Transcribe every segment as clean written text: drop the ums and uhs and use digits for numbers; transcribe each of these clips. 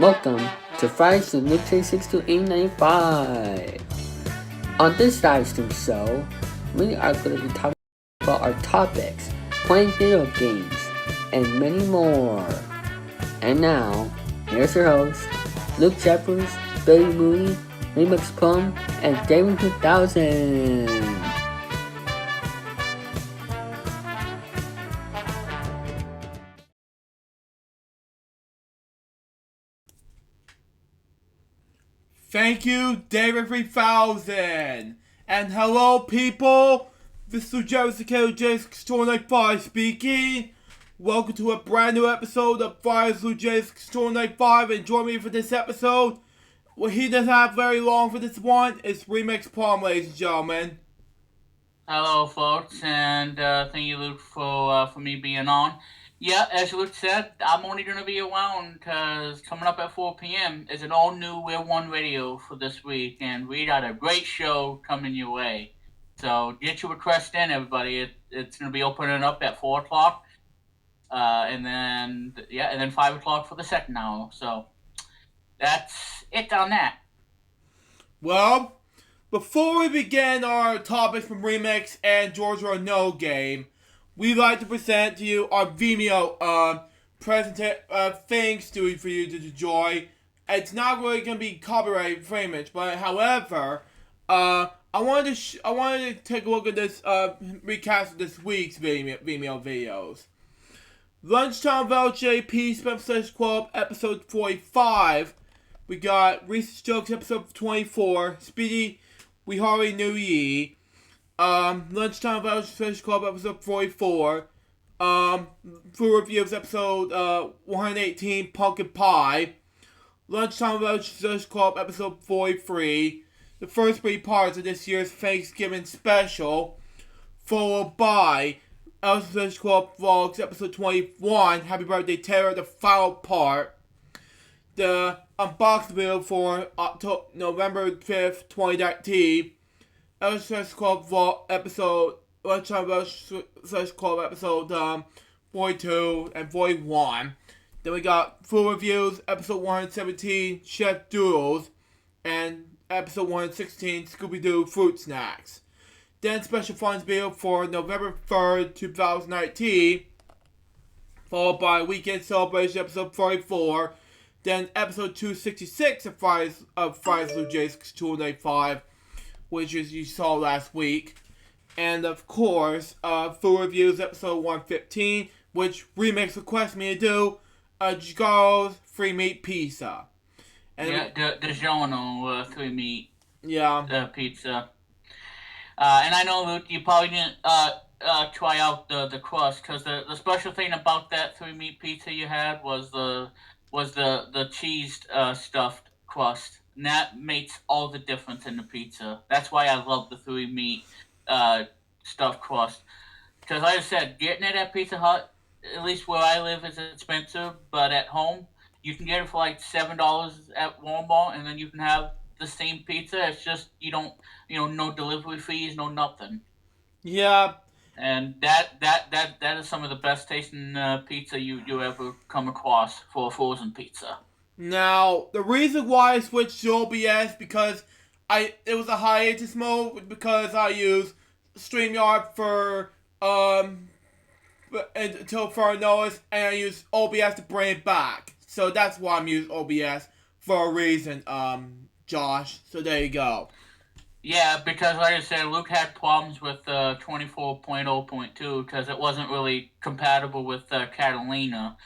Welcome to Fridays with LukeJ62895. On this live stream show, we are going to be talking about our topics, playing video games, and many more. And now, here's your host, Luke Jeffers, Billy Mooney, Remix Plum, and Damon 2000. Thank you, David 3000. And hello, people. This is LJPCBM speaking. Welcome to a brand new episode of Fridays with LukeJ62895. And join me for this episode. Well, he doesn't have very long for this one. It's Remix Palm, ladies and gentlemen. Hello, folks, and thank you, Luke, for me being on. Yeah, as Luke said, I'm only going to be around because coming up at 4 p.m. is an all-new We're One Radio for this week, and we got a great show coming your way. So get your request in, everybody. It's going to be opening up at 4 o'clock, and then 5 o'clock for the second hour. So that's it on that. Well, before we begin our topics from Remix and Georgia or No Game, we'd like to present to you our Vimeo things for you to enjoy. It's not really going to be copyright infringement, but however, I wanted to take a look at this recast of this week's Vimeo videos. Lunchtime of LJPCBM Kwelp episode 45. We got Reese's Jokes episode 24. Speedy, We Hardly Knew Ye. Lunchtime of LJPCBM Kwelp episode 44. Food Reviews episode 118, Pumpkin Pie. Lunchtime of LJPCBM Kwelp episode 43. The first 3 parts of this year's Thanksgiving special, followed by LJPCBM Kwelp Vlogs episode 21, Happy Birthday Terror, the final part. The unboxing video for November 5th, 2019. LJPCBM Kwelp Vlog episode, Lunchtime LJPCBM Kwelp episode 42 and 41. Then we got Food Reviews, episode 117, Chef Doodles, and episode 116, Scooby-Doo Fruit Snacks. Then special funds video for November 3rd, 2019, followed by Weekend Celebration episode 44. Then episode 266 of Fridays LukeJ62895, which is you saw last week. And of course, Food Reviews episode 115, which Remix requests me to do, Gigaro's Free Meat Pizza. And the DiGiorno 3 meat pizza. And I know, Luke, you probably didn't try out the crust, because the special thing about that 3 meat pizza you had was the cheese stuffed crust. And that makes all the difference in the pizza. That's why I love the 3 meat stuffed crust. Because like I said, getting it at Pizza Hut, at least where I live, is expensive, but at home, you can get it for like $7 at Walmart, and then you can have the same pizza. It's just, no delivery fees, no nothing. Yeah. And that is some of the best tasting pizza you ever come across for a frozen pizza. Now, the reason why I switched to OBS because it was a hiatus mode because I use StreamYard for until further notice, and I use OBS to bring it back. So that's why I'm using OBS for a reason, Josh. So there you go. Yeah, because like I said, Luke had problems with 24.0.2 because it wasn't really compatible with Catalina.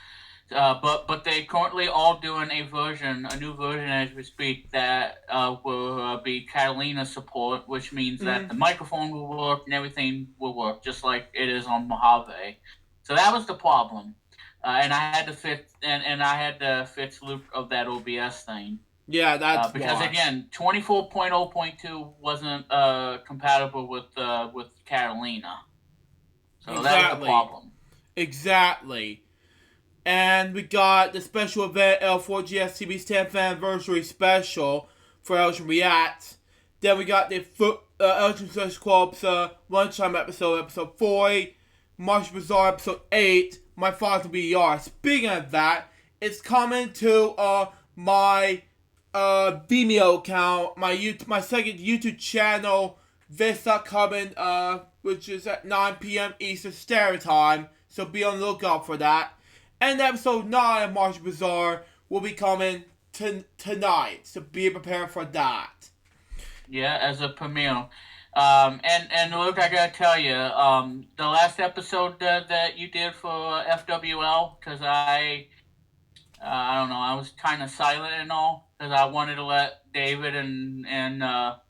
But they currently all doing a new version as we speak that will be Catalina support, which means that the microphone will work and everything will work just like it is on Mojave. So that was the problem, and I had to fix Luke of that OBS thing. Yeah, that's because why. Again, 24.0.2 wasn't compatible with Catalina, so exactly. That was the problem. Exactly. And we got the special event L4GSTV's 10th anniversary special for Elgin Reacts. Then we got the Elgin Kwelp's lunchtime episode 40, March Bazaar episode 8, My Father BR. Speaking of that, it's coming to my Vimeo account, my second YouTube channel, this upcoming, which is at 9 p.m. Eastern Standard Time, so be on the lookout for that. And episode 9 of Martian Bazaar will be coming tonight, so be prepared for that. Yeah, as a premiere. And Luke, I gotta tell you, the last episode that you did for FWL, because I don't know, I was kind of silent and all, because I wanted to let David and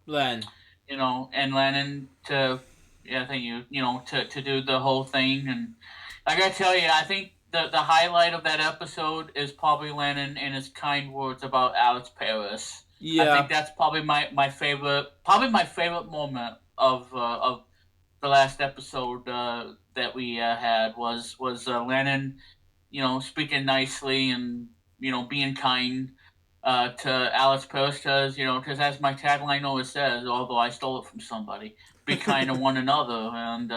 Len, and Lennon to, yeah, thank you, to do the whole thing. And I gotta tell you, I think the highlight of that episode is probably Lennon and his kind words about Alex Paris. Yeah. I think that's probably my favorite moment of the last episode that we had was Lennon, speaking nicely and being kind to Alex Paris, because as my tagline always says, although I stole it from somebody, be kind to one another. And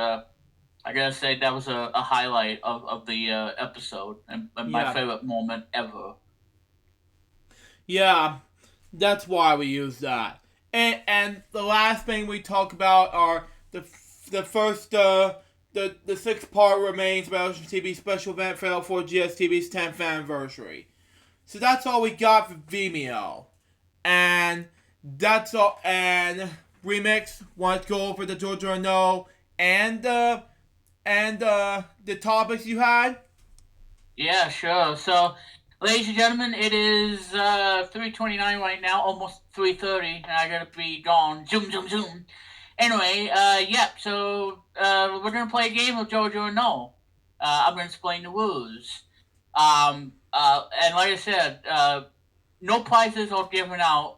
I gotta say that was a highlight of the episode and my favorite moment ever. Yeah, that's why we use that. And the last thing we talk about are the first the 6-part remains about LJPCBM special event for L4GSTV's 10th anniversary. So that's all we got for Vimeo. And that's all. And Remix, want to go over the Georgia or No and the topics you had? Yeah, sure. So, ladies and gentlemen, it is 3:29 right now, almost 3:30, and I gotta be gone. Zoom, zoom, zoom. Anyway, so we're gonna play a game of Georgia or No. I'm gonna explain the rules. And like I said, no prizes are given out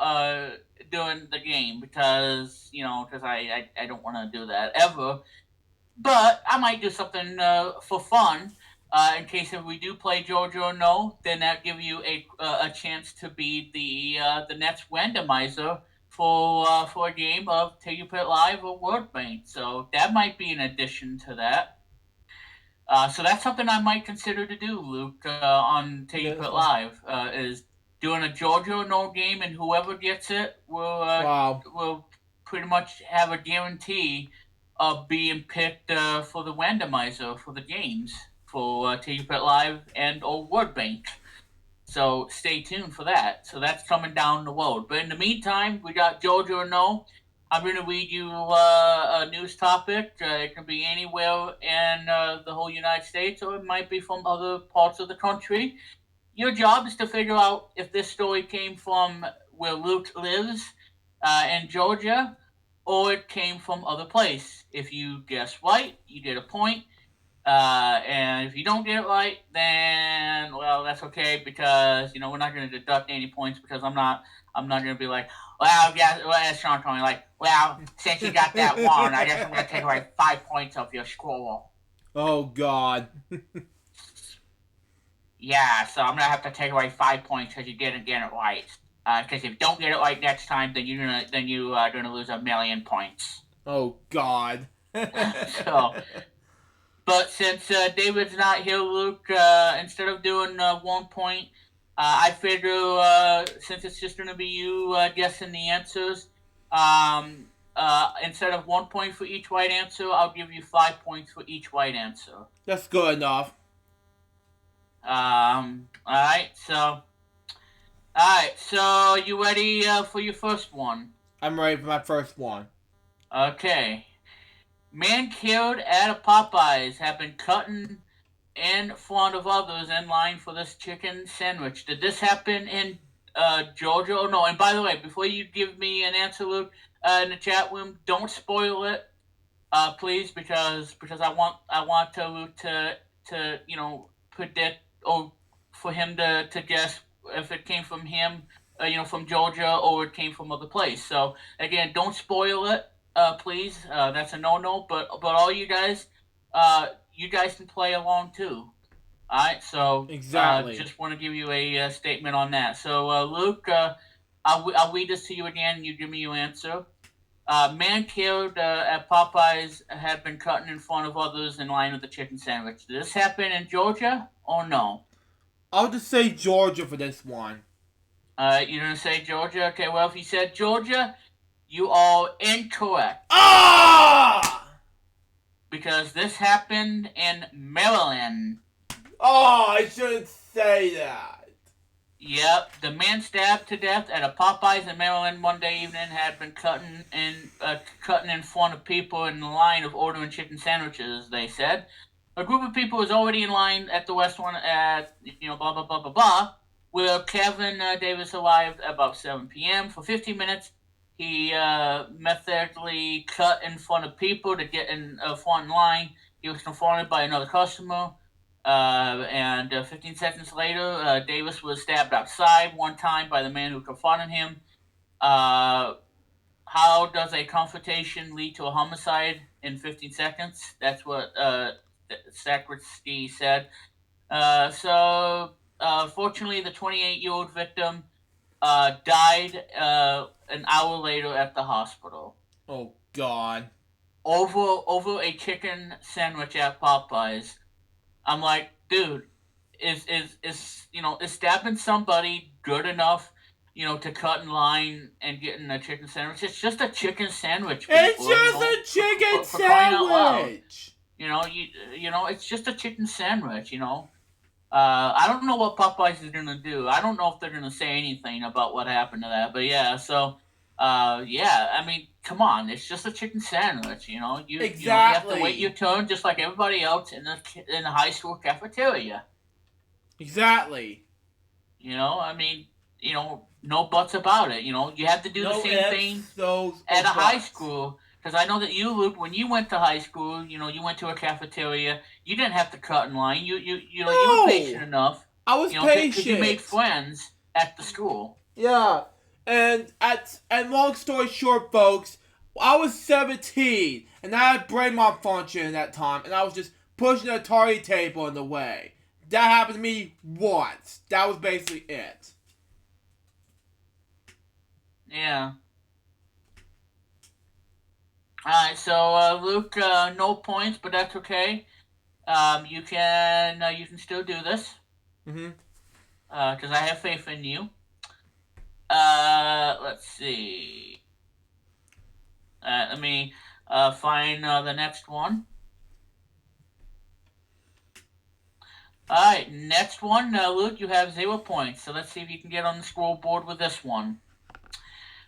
during the game because I don't want to do that ever. But I might do something for fun. In case if we do play Georgia or No, then that give you a chance to be the next randomizer for a game of Till You Put Live or Word Bank. So that might be an addition to that. So that's something I might consider to do, Luke, on Till You Put Live, is doing a Georgia or No game, and whoever gets it will pretty much have a guarantee of being picked for the randomizer for the games for Till You Put Live and or Word Bank. So stay tuned for that. So that's coming down the road. But in the meantime, we got Georgia or No. I'm going to read you a news topic. It can be anywhere in the whole United States, or it might be from other parts of the country. Your job is to figure out if this story came from where Luke lives in Georgia, or it came from other place. If you guess right, you get a point. And if you don't get it right, then, well, that's okay, because, we're not going to deduct any points, because I'm not going to be like, well, yeah, as Sean told me, like, well, since you got that one, I guess I'm going to take away 5 points of your score. Oh, God. Yeah, so I'm going to have to take away 5 points because you didn't get it right. Because if you don't get it right next time, then you are going to lose 1,000,000 points. Oh, God. But since David's not here, Luke, instead of doing 1 point, I figure since it's just going to be you guessing the answers, instead of 1 point for each right answer, I'll give you 5 points for each right answer. That's good enough. Alright, so you ready for your first one? I'm ready for my first one. Okay. Man killed at a Popeyes have been cutting in front of others in line for this chicken sandwich. Did this happen in Georgia or no? And by the way, before you give me an answer, Luke, in the chat room, don't spoil it, please, because I want to predict, or for him to guess if it came from him, from Georgia, or it came from other place. So again, don't spoil it. Please, that's a no-no, but all you guys can play along too. Alright, so exactly. Just want to give you a statement on that. So, Luke, I'll read this to you again, and you give me your answer. Man killed at Popeyes had been cutting in front of others in line with the chicken sandwich. Did this happen in Georgia or no? I'll just say Georgia for this one. You're gonna say Georgia? Okay, well, if you said Georgia, you are incorrect. Ah! Because this happened in Maryland. Oh, I shouldn't say that. Yep, the man stabbed to death at a Popeyes in Maryland Monday evening had been cutting in front of people in the line of ordering chicken sandwiches. They said a group of people was already in line at the restaurant at blah blah blah blah blah. Where Kevin Davis arrived about 7 p.m. For 15 minutes, he methodically cut in front of people to get in front line. He was confronted by another customer. And 15 seconds later, Davis was stabbed outside one time by the man who confronted him. How does a confrontation lead to a homicide in 15 seconds? That's what Sacristy said. Fortunately, the 28-year-old victim died an hour later at the hospital. Oh, God. Over a chicken sandwich at Popeyes. I'm like, dude, is stabbing somebody good enough, to cut in line and get in a chicken sandwich? It's just a chicken sandwich. People, it's just a chicken sandwich. It's just a chicken sandwich. I don't know what Popeyes is gonna do. I don't know if they're gonna say anything about what happened to that. But yeah, so I mean, come on, it's just a chicken sandwich. You have to wait your turn just like everybody else in the high school cafeteria. Exactly. I mean, no buts about it. You have to do the same thing at a high school. Because I know that you, Luke, when you went to high school, you went to a cafeteria. You didn't have to cut in line. You were patient enough. I was patient. Because you made friends at the school. Yeah, and long story short, folks, I was 17, and I had brain malfunction at that time, and I was just pushing an Atari table in the way. That happened to me once. That was basically it. Yeah. Alright, so Luke, no points, but that's okay. You can still do this. Mm-hmm. Because I have faith in you. Let's see. Let me find the next one. Alright, next one. Luke, you have 0 points. So let's see if you can get on the scoreboard with this one.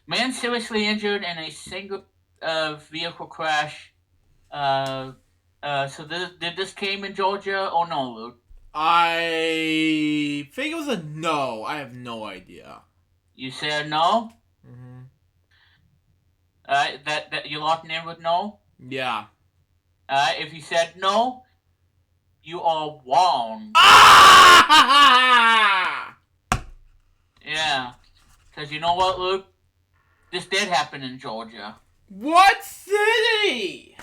Man seriously injured in a single vehicle crash. Did this came in Georgia or no, Luke? I think it was a no. I have no idea. You said no? Mm-hmm. That you're locking in with no? Yeah. If you said no, you are wrong. Ah! Yeah. Because you know what, Luke? This did happen in Georgia. What city?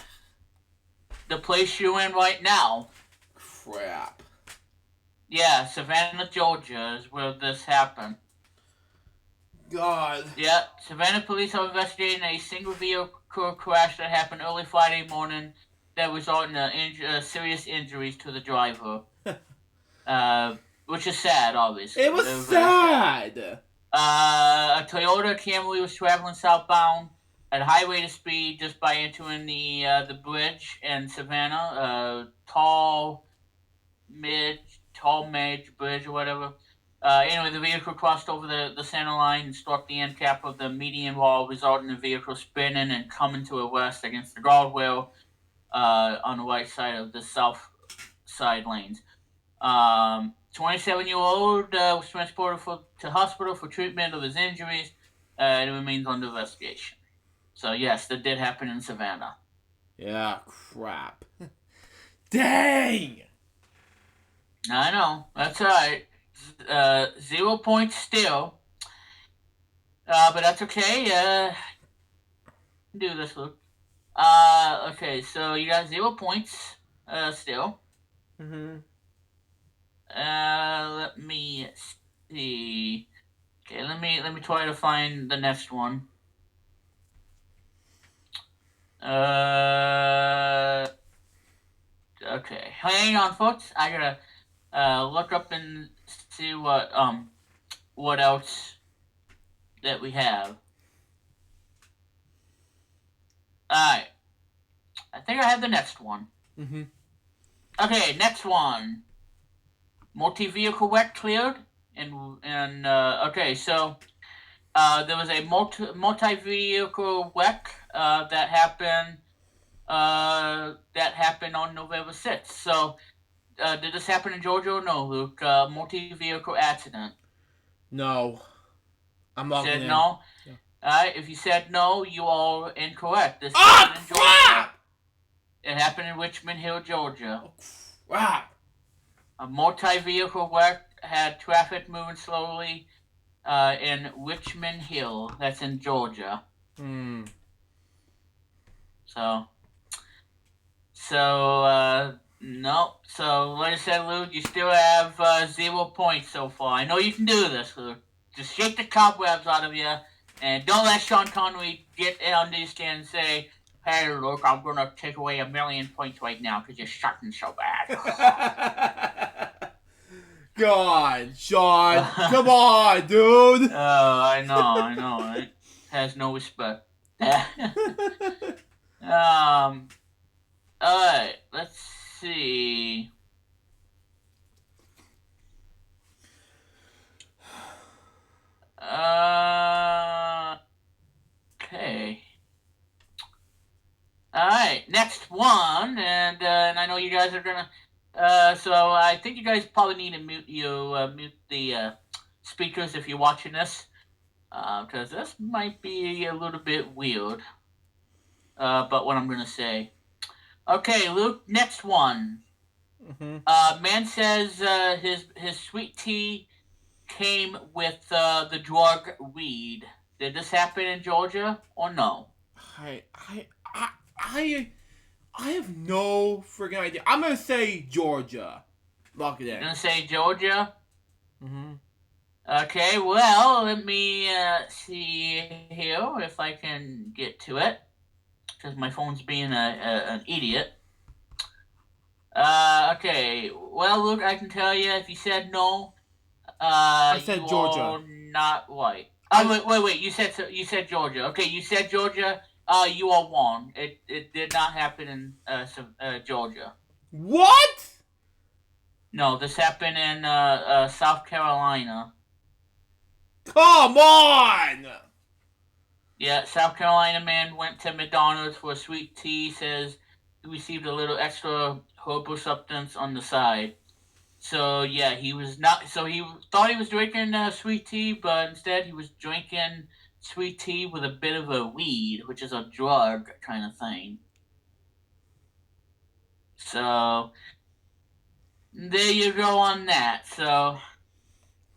The place you're in right now. Crap. Yeah, Savannah, Georgia is where this happened. God. Yeah, Savannah police are investigating a single vehicle crash that happened early Friday morning that resulted in serious injuries to the driver. Which is sad, obviously. It was sad. A Toyota Camry was traveling southbound at a high rate of speed just by entering the bridge in Savannah. Tall Midge Bridge or whatever. Anyway, the vehicle crossed over the center line and struck the end cap of the median wall, resulting in the vehicle spinning and coming to a rest against the guardrail on the right side of the south side lanes. 27-year-old was transported to hospital for treatment of his injuries and remains under investigation. So, yes, that did happen in Savannah. Yeah, crap. Dang! I know. That's alright. 0 points still. But that's okay. Do this, Luke. Okay, so you got 0 points still. Mm-hmm. Let me see. Okay, let me try to find the next one. Okay, hang on, folks. I gotta look up and see what else that we have. Alright. I think I have the next one. Mm-hmm. Okay, next one. Multi-vehicle wreck cleared. Okay, so there was a multi-vehicle wreck that happened on November 6th. So, did this happen in Georgia or no, Luke? Multi-vehicle accident. No. I'm locking in. Said no? Yeah. Alright, if you said no, you are incorrect. This happened in Georgia. Crap! It happened in Richmond Hill, Georgia. Oh, crap! A multi-vehicle wreck had traffic moving slowly in Richmond Hill. That's in Georgia. Hmm. So, nope. So, like I said, Luke, you still have 0 points so far. I know you can do this, Luke. Just shake the cobwebs out of you, and don't let Sean Connery get under your skin and say, "Hey, Luke, I'm gonna take away 1,000,000 points right now because you're sucking so bad." God, Sean, come on, dude. I know. Right? Has no respect. Alright, let's see. Okay. Alright, next one, and I know you guys are gonna. So I think you guys probably need to mute the speakers if you're watching this, because this might be a little bit weird. But what I'm gonna say. Okay, Luke. Next one. Mm-hmm. Man says his sweet tea came with the drug weed. Did this happen in Georgia or no? I have no freaking idea. I'm gonna say Georgia. Lock it in. You're gonna say Georgia? Mm-hmm. Okay, well, let me see here if I can get to it. Because my phone's being an idiot. Okay, well, Luke, I can tell you, if you said no, I said you Georgia. are not right. Wait, you said Georgia. Okay, you said Georgia. You are wrong. It did not happen in Georgia. What? No, this happened in South Carolina. Come on! Yeah, South Carolina man went to McDonald's for a sweet tea. Says he received a little extra herbal substance on the side. So yeah, he was not. So he thought he was drinking sweet tea, but instead he was drinking sweet tea with a bit of a weed, which is a drug kind of thing. So there you go on that. So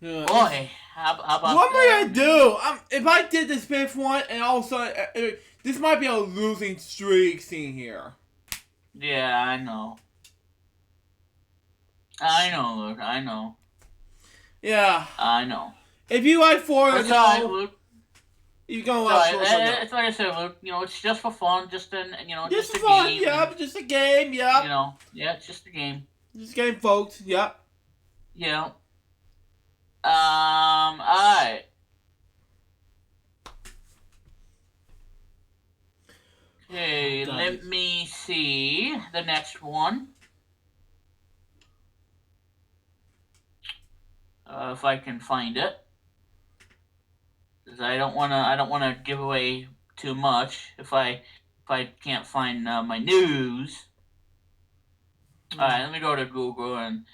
boy, how about what am I gonna do? If I did this fifth one, and also this might be a losing streak scene here. Yeah, I know, Luke. I know. Yeah, I know. If you like four, That's all right, Luke. You gonna like four? It's like I said, Luke. You know, it's just for fun. Just a just a fun, game. Yep. Just a game. Yep. You know, yeah, it's just a game. Just a game, folks. Yep. Yeah. Alright. Okay, let me see the next one. If I can find it. Because I don't wanna give away too much if I can't find my news. Alright, let me go to Google and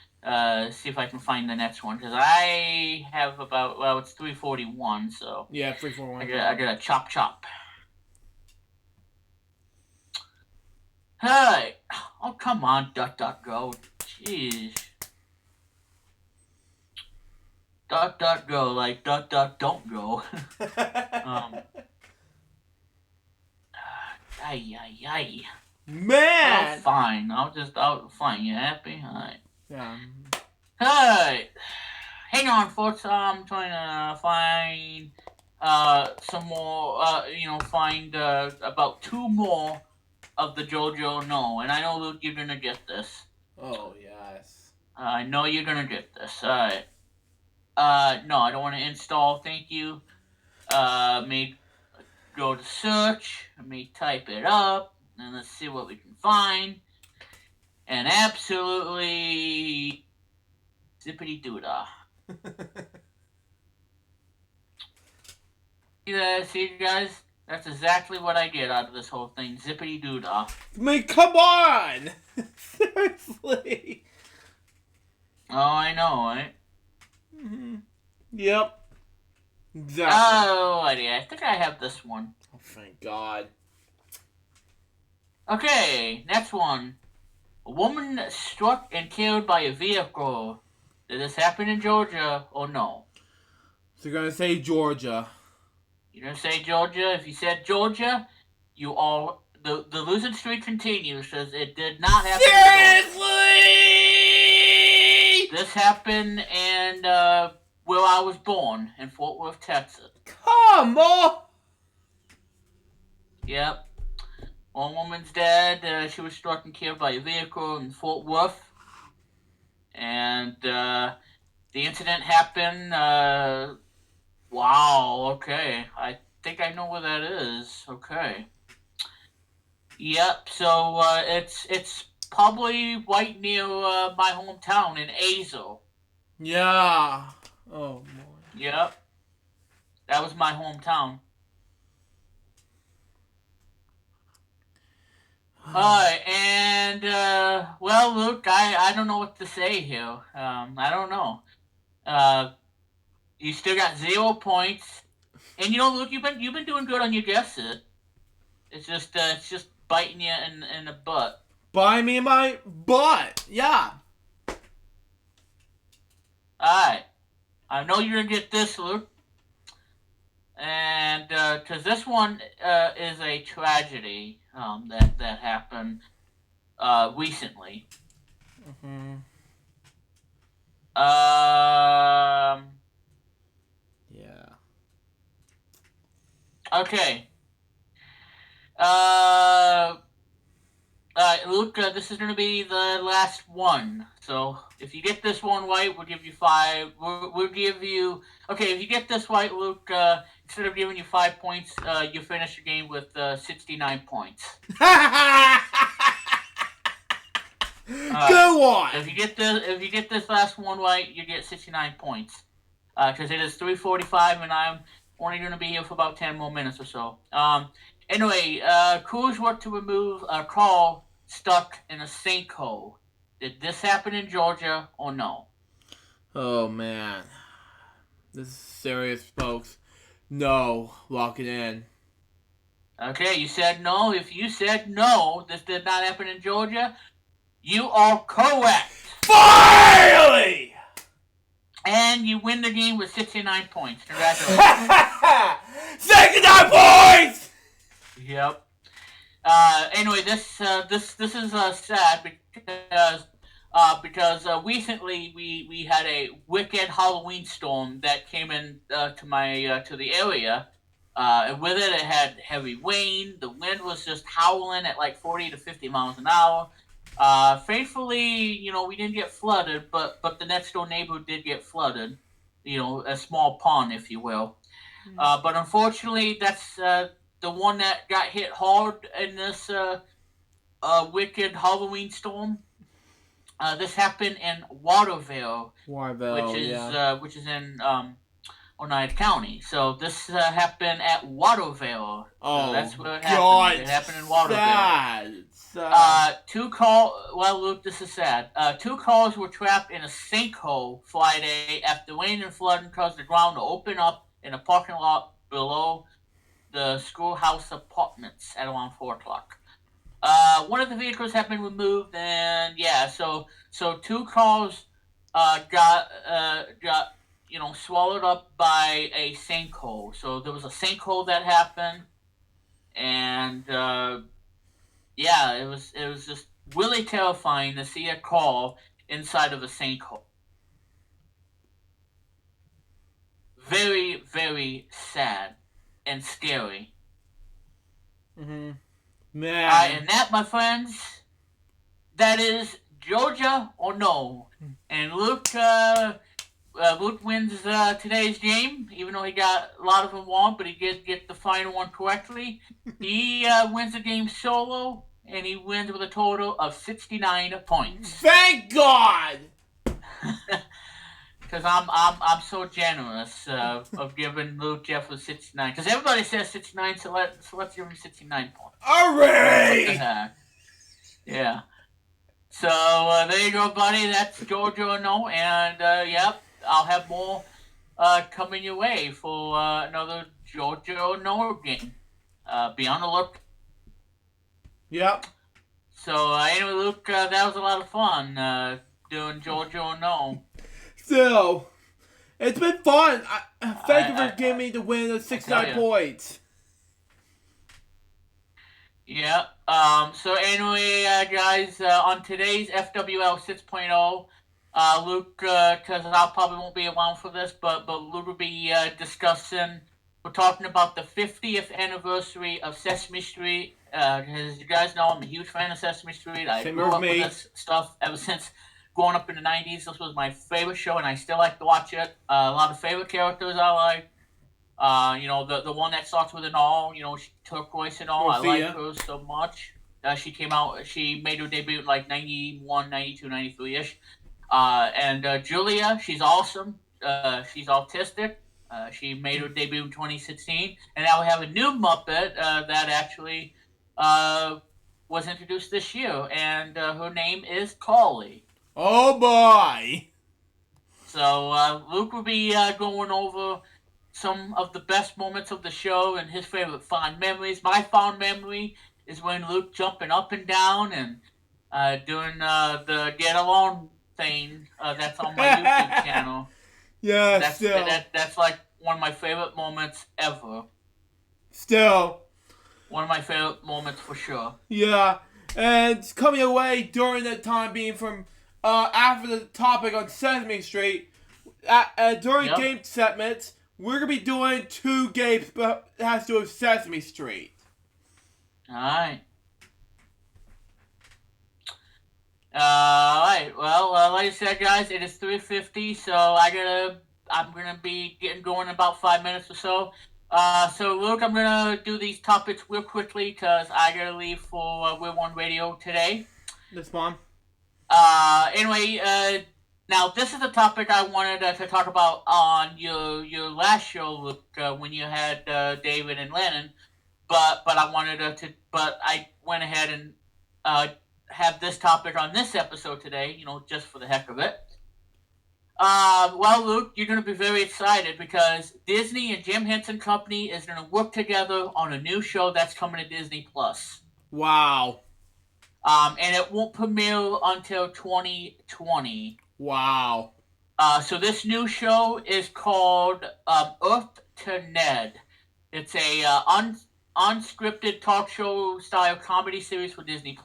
see if I can find the next one, because I have about, well, it's 3:41, so yeah, 3:41. I gotta chop. Hey, oh come on, DuckDuckGo, jeez, DuckDuckGo, like Duck don't go. Ay. Man! Oh, fine. Fine. You happy? Alright. Yeah. Hey! Hang on, folks. I'm trying to find some more, find about 2 more of the JoJo No. And I know, Luke, you're gonna get this. Oh, yes. I know you're gonna get this. Alright. No, I don't want to install. Thank you. Let me go to search. Let me type it up. And let's see what we can find. And absolutely zippity doodah. See, guys? That's exactly what I get out of this whole thing. Zippity doodah. I mean, come on! Seriously. Oh, I know, right? Mm-hmm. Yep. Exactly. Oh, I think I have this one. Oh, thank God. Okay, next one. A woman struck and killed by a vehicle. Did this happen in Georgia or no? So you're gonna say Georgia. You're gonna say Georgia? If you said Georgia, you all the losing streak continues because it did not happen. Seriously! This happened in where I was born in Fort Worth, Texas. Come on! Yep. One woman's dead. She was struck and killed by a vehicle in Fort Worth. And the incident happened. Wow, okay. I think I know where that is. Okay. Yep, so it's probably right near my hometown in Azle. Yeah. Oh, boy. Yep. That was my hometown. Alright, and, well, Luke, I don't know what to say here. I don't know. You still got 0 points. And, you know, Luke, you've been doing good on your guesses. It's just biting you in the butt. Bite me in my butt. Yeah. Alright. I know you're going to get this, Luke. And, because this one is a tragedy that happened recently. Mm-hmm. Yeah. Okay. Luke, this is going to be the last one. So, if you get this one right, we'll give you 5. We'll give you... Okay, if you get this right, Luke, instead of giving you 5 points, you finish the game with 69 points. Go on! If you get this last one right, you get 69 points. Because it is 3:45, and I'm only going to be here for about 10 more minutes or so. Anyway, crews work to remove a car stuck in a sinkhole. Did this happen in Georgia or no? Oh, man. This is serious, folks. No. Lock it in. Okay, you said no. If you said no, this did not happen in Georgia, you are correct. Finally! And you win the game with 69 points. Congratulations. 69 points! Yep. Anyway, this is sad because recently we had a wicked Halloween storm that came in to the area. And with it had heavy rain. The wind was just howling at like 40 to 50 miles an hour. Thankfully, we didn't get flooded, but the next door neighbor did get flooded. A small pond, if you will. But unfortunately, that's the one that got hit hard in this wicked Halloween storm. This happened in Waterville, which is in Oneida County. So this happened at Waterville. Oh, that's where it God, happened. It happened in Waterville. Sad. Well, Luke, this is sad. 2 cars were trapped in a sinkhole Friday after rain and flooding caused the ground to open up in a parking lot below the schoolhouse apartments at around 4 o'clock. One of the vehicles had been removed, and so 2 cars got swallowed up by a sinkhole. So there was a sinkhole that happened, and it was just really terrifying to see a car inside of a sinkhole. Very, very sad and scary. Mm-hmm. Man. And that, my friends, that is Georgia or no. And Luke, Luke wins today's game, even though he got a lot of them wrong, but he did get the final one correctly. He wins the game solo, and he wins with a total of 69 points. Thank God! Because I'm so generous of giving Luke Jeff with 69. Because everybody says 69, so let's give him 69 points. Hooray! What the heck? Yeah. So there you go, buddy. That's Jojo No, and yep, I'll have more coming your way for another Jojo No game. Be on the look. Yep. So anyway, Luke, that was a lot of fun doing Jojo No. So, it's been fun. Thank you for giving me the win of 69 points. Yeah. So anyway, guys, on today's FWL 6.0, Luke, because I probably won't be around for this, but Luke will be discussing. We're talking about the 50th anniversary of Sesame Street. As you guys know, I'm a huge fan of Sesame Street. I grew up with this stuff ever since growing up in the 90s. This was my favorite show, and I still like to watch it. A lot of favorite characters I like. The one that starts with an all, turquoise and all. Sophia. I like her so much. She made her debut in like 91, 92, 93-ish. And Julia, she's awesome. She's autistic. She made her debut in 2016. And now we have a new Muppet that actually was introduced this year. And her name is Collie. Oh, boy. So Luke will be going over some of the best moments of the show and his favorite fond memories. My fond memory is when Luke jumping up and down and doing the Get Along thing that's on my YouTube channel. Yeah, that's like one of my favorite moments ever. Still. One of my favorite moments for sure. Yeah, and it's coming away during that time being from after the topic on Sesame Street. During game segments, we're going to be doing 2 games that has to do with Sesame Street. Alright. Alright, well, like I said, guys, it is 3:50, so I'm gonna be getting going in about 5 minutes or so. So, Luke, I'm gonna do these topics real quickly, because I gotta leave for We're One Radio today. This one. Anyway, now, this is a topic I wanted to talk about on your last show, Luke, when you had David and Lennon, but I went ahead and have this topic on this episode today, just for the heck of it. Well, Luke, you're going to be very excited because Disney and Jim Henson Company is going to work together on a new show that's coming to Disney+. Wow. And it won't premiere until 2020. Wow. So this new show is called Earth to Ned. It's a unscripted talk show style comedy series for Disney+.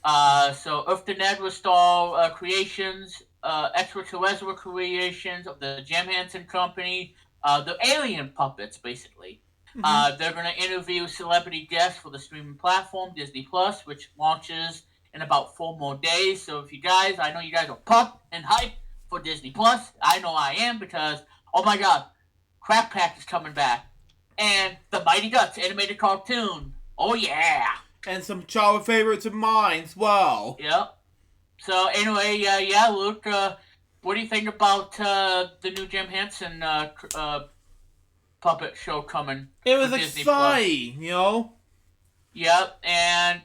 So Earth to Ned will star creations, extraterrestrial creations of the Jim Henson Company, the alien puppets, basically. Mm-hmm. They're going to interview celebrity guests for the streaming platform, Disney+, which launches in about 4 more days. So if I know you guys are pumped and hyped for Disney+. I know I am because, oh my god, Crap Pack is coming back. And the Mighty Ducks animated cartoon. Oh yeah. And some childhood favorites of mine as well. Yep. So anyway, Luke, what do you think about the new Jim Henson puppet show coming? It was exciting, Yep, and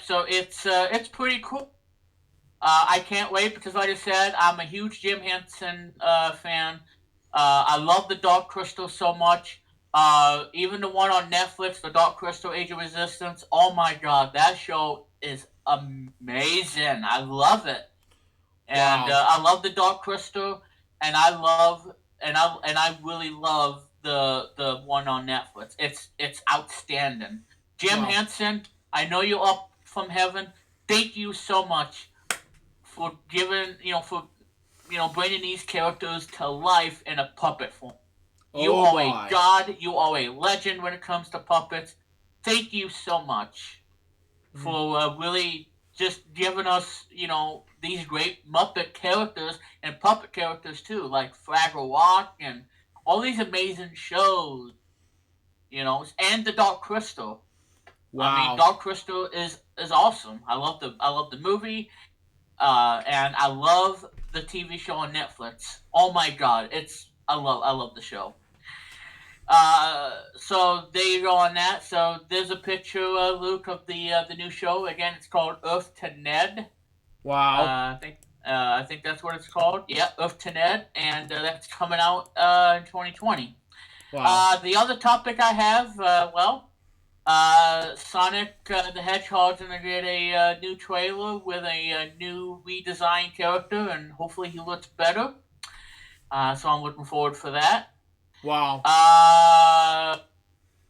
so it's pretty cool. I can't wait because, like I said, I'm a huge Jim Henson fan. I love the Dark Crystal so much. Even the one on Netflix, the Dark Crystal Age of Resistance. Oh my god, that show is amazing. I love it, and wow. I love the Dark Crystal, and I really love the one on Netflix. It's outstanding. Jim wow. Henson, I know you're up from heaven. Thank you so much for giving, bringing these characters to life in a puppet form. You are a god. You are a legend when it comes to puppets. Thank you so much for really just giving us, these great Muppet characters and puppet characters too, like Fraggle Rock and all these amazing shows, and the Dark Crystal. Wow. I mean, Dark Crystal is awesome. I love the movie, and I love the TV show on Netflix. Oh my God, I love the show. So there you go on that. So there's a picture, Luke, of the new show. Again, it's called Earth to Ned. Wow. I think that's what it's called. Yeah, Earth to Ned, and that's coming out in 2020. Wow. The other topic I have, Sonic the Hedgehog's gonna get a new trailer with a new redesigned character, and hopefully he looks better. So I'm looking forward for that. Wow.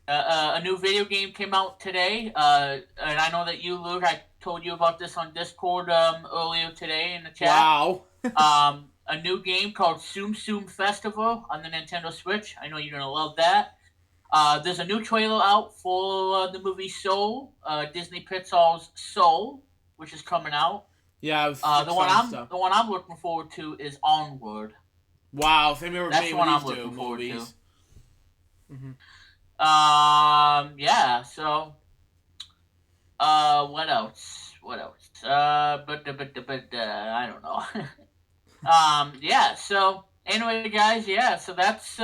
A new video game came out today, and I know that you, Luke, I told you about this on Discord earlier today in the chat. Wow. A new game called Tsum Tsum Festival on the Nintendo Switch. I know you're gonna love that. There's a new trailer out for the movie Soul, Disney Pixar's Soul, which is coming out. Yeah, the one I'm looking forward to is Onward. Wow, same here with That's me. what I'm looking forward to. Yeah. So, what else? But I don't know. Yeah. So anyway, guys. Yeah. So that's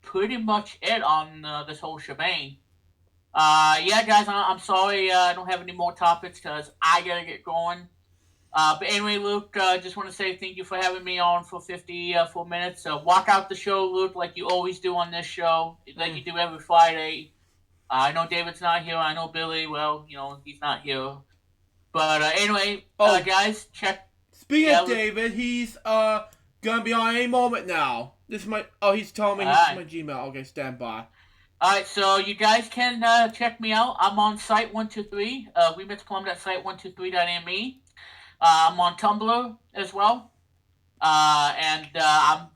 pretty much it on this whole shebang. Yeah, guys. I'm sorry. I don't have any more topics because I gotta get going. But anyway, Luke, just want to say thank you for having me on for 54 minutes. Walk out the show, Luke, like you always do on this show, like you do every Friday. I know David's not here. I know Billy, well, he's not here. But anyway, guys, check. Speaking of David, he's gonna be on any moment now. He's telling me this is my Gmail. Okay, stand by. Alright, so you guys can check me out. I'm on Site123, remixplumbed@site123.me. I'm on Tumblr as well, and I'm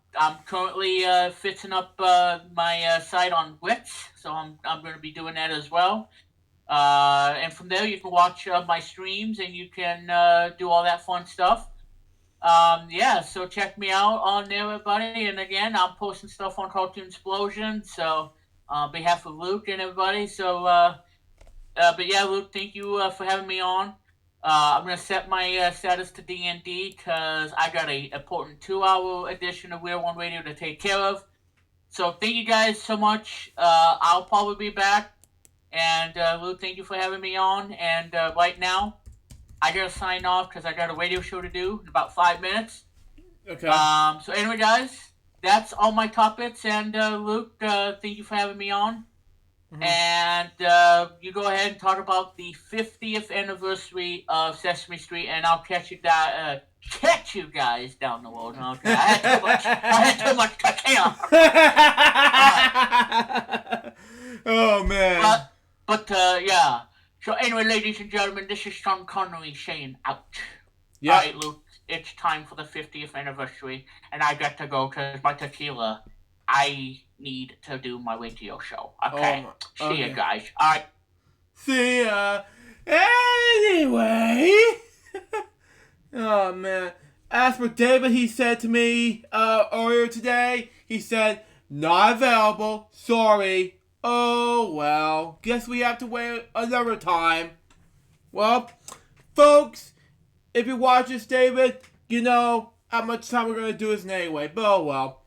currently fixing up my site on Wix, so I'm going to be doing that as well. And from there, you can watch my streams and you can do all that fun stuff. Yeah, so check me out on there, everybody. And again, I'm posting stuff on Cartoon Explosion, so on behalf of Luke and everybody. So, but yeah, Luke, thank you for having me on. I'm going to set my status to D&D because I got an important 2-hour edition of Weird One Radio to take care of. So thank you guys so much. I'll probably be back. And Luke, thank you for having me on. And right now, I got to sign off because I got a radio show to do in about 5 minutes. Okay. So anyway, guys, that's all my topics. And Luke, thank you for having me on. Mm-hmm. And you go ahead and talk about the 50th anniversary of Sesame Street, and I'll catch you guys down the road. Okay, I had too much tequila. Oh man. But yeah. So anyway, ladies and gentlemen, this is Sean Connery saying out. Yeah. All right, Luke, it's time for the 50th anniversary, and I got to go because my tequila. I need to do my radio show. Okay. See ya, guys. All right. See ya. Anyway. Oh, man. As for David, he said to me earlier today, he said, not available. Sorry. Oh, well. Guess we have to wait another time. Well, folks, if you watch this, David, you know how much time we're going to do this anyway. But oh, well.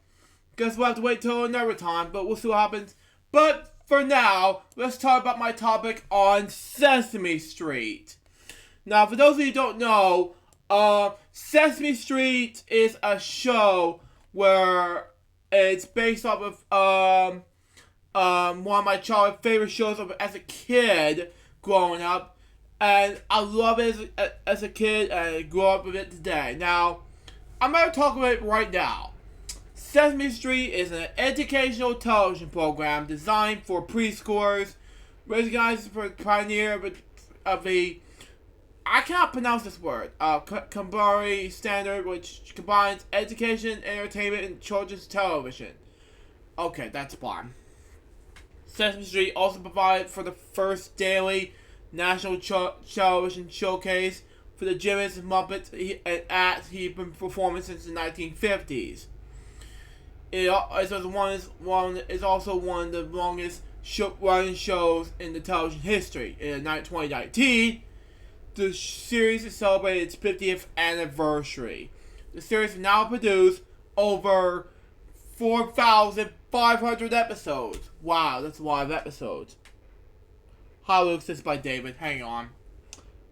Guess we'll have to wait till another time, but we'll see what happens. But for now, let's talk about my topic on Sesame Street. Now, for those of you who don't know, Sesame Street is a show where it's based off of one of my childhood favorite shows as a kid growing up. And I love it as a kid, and I grew up with it today. Now, I'm going to talk about it right now. Sesame Street is an educational television program designed for preschoolers, recognized for the pioneer of the, I cannot pronounce this word, Kambari standard, which combines education, entertainment, and children's television. Okay, that's fine. Sesame Street also provided for the first daily national television showcase, for the Jimmy's Muppets and acts he'd been performing since the 1950s. It is also one of the longest running shows in the television history. In 2019, the series has celebrated its 50th anniversary. The series has now produced over 4,500 episodes. Wow, that's a lot of episodes. Hi, Luke, this is by David. Hang on.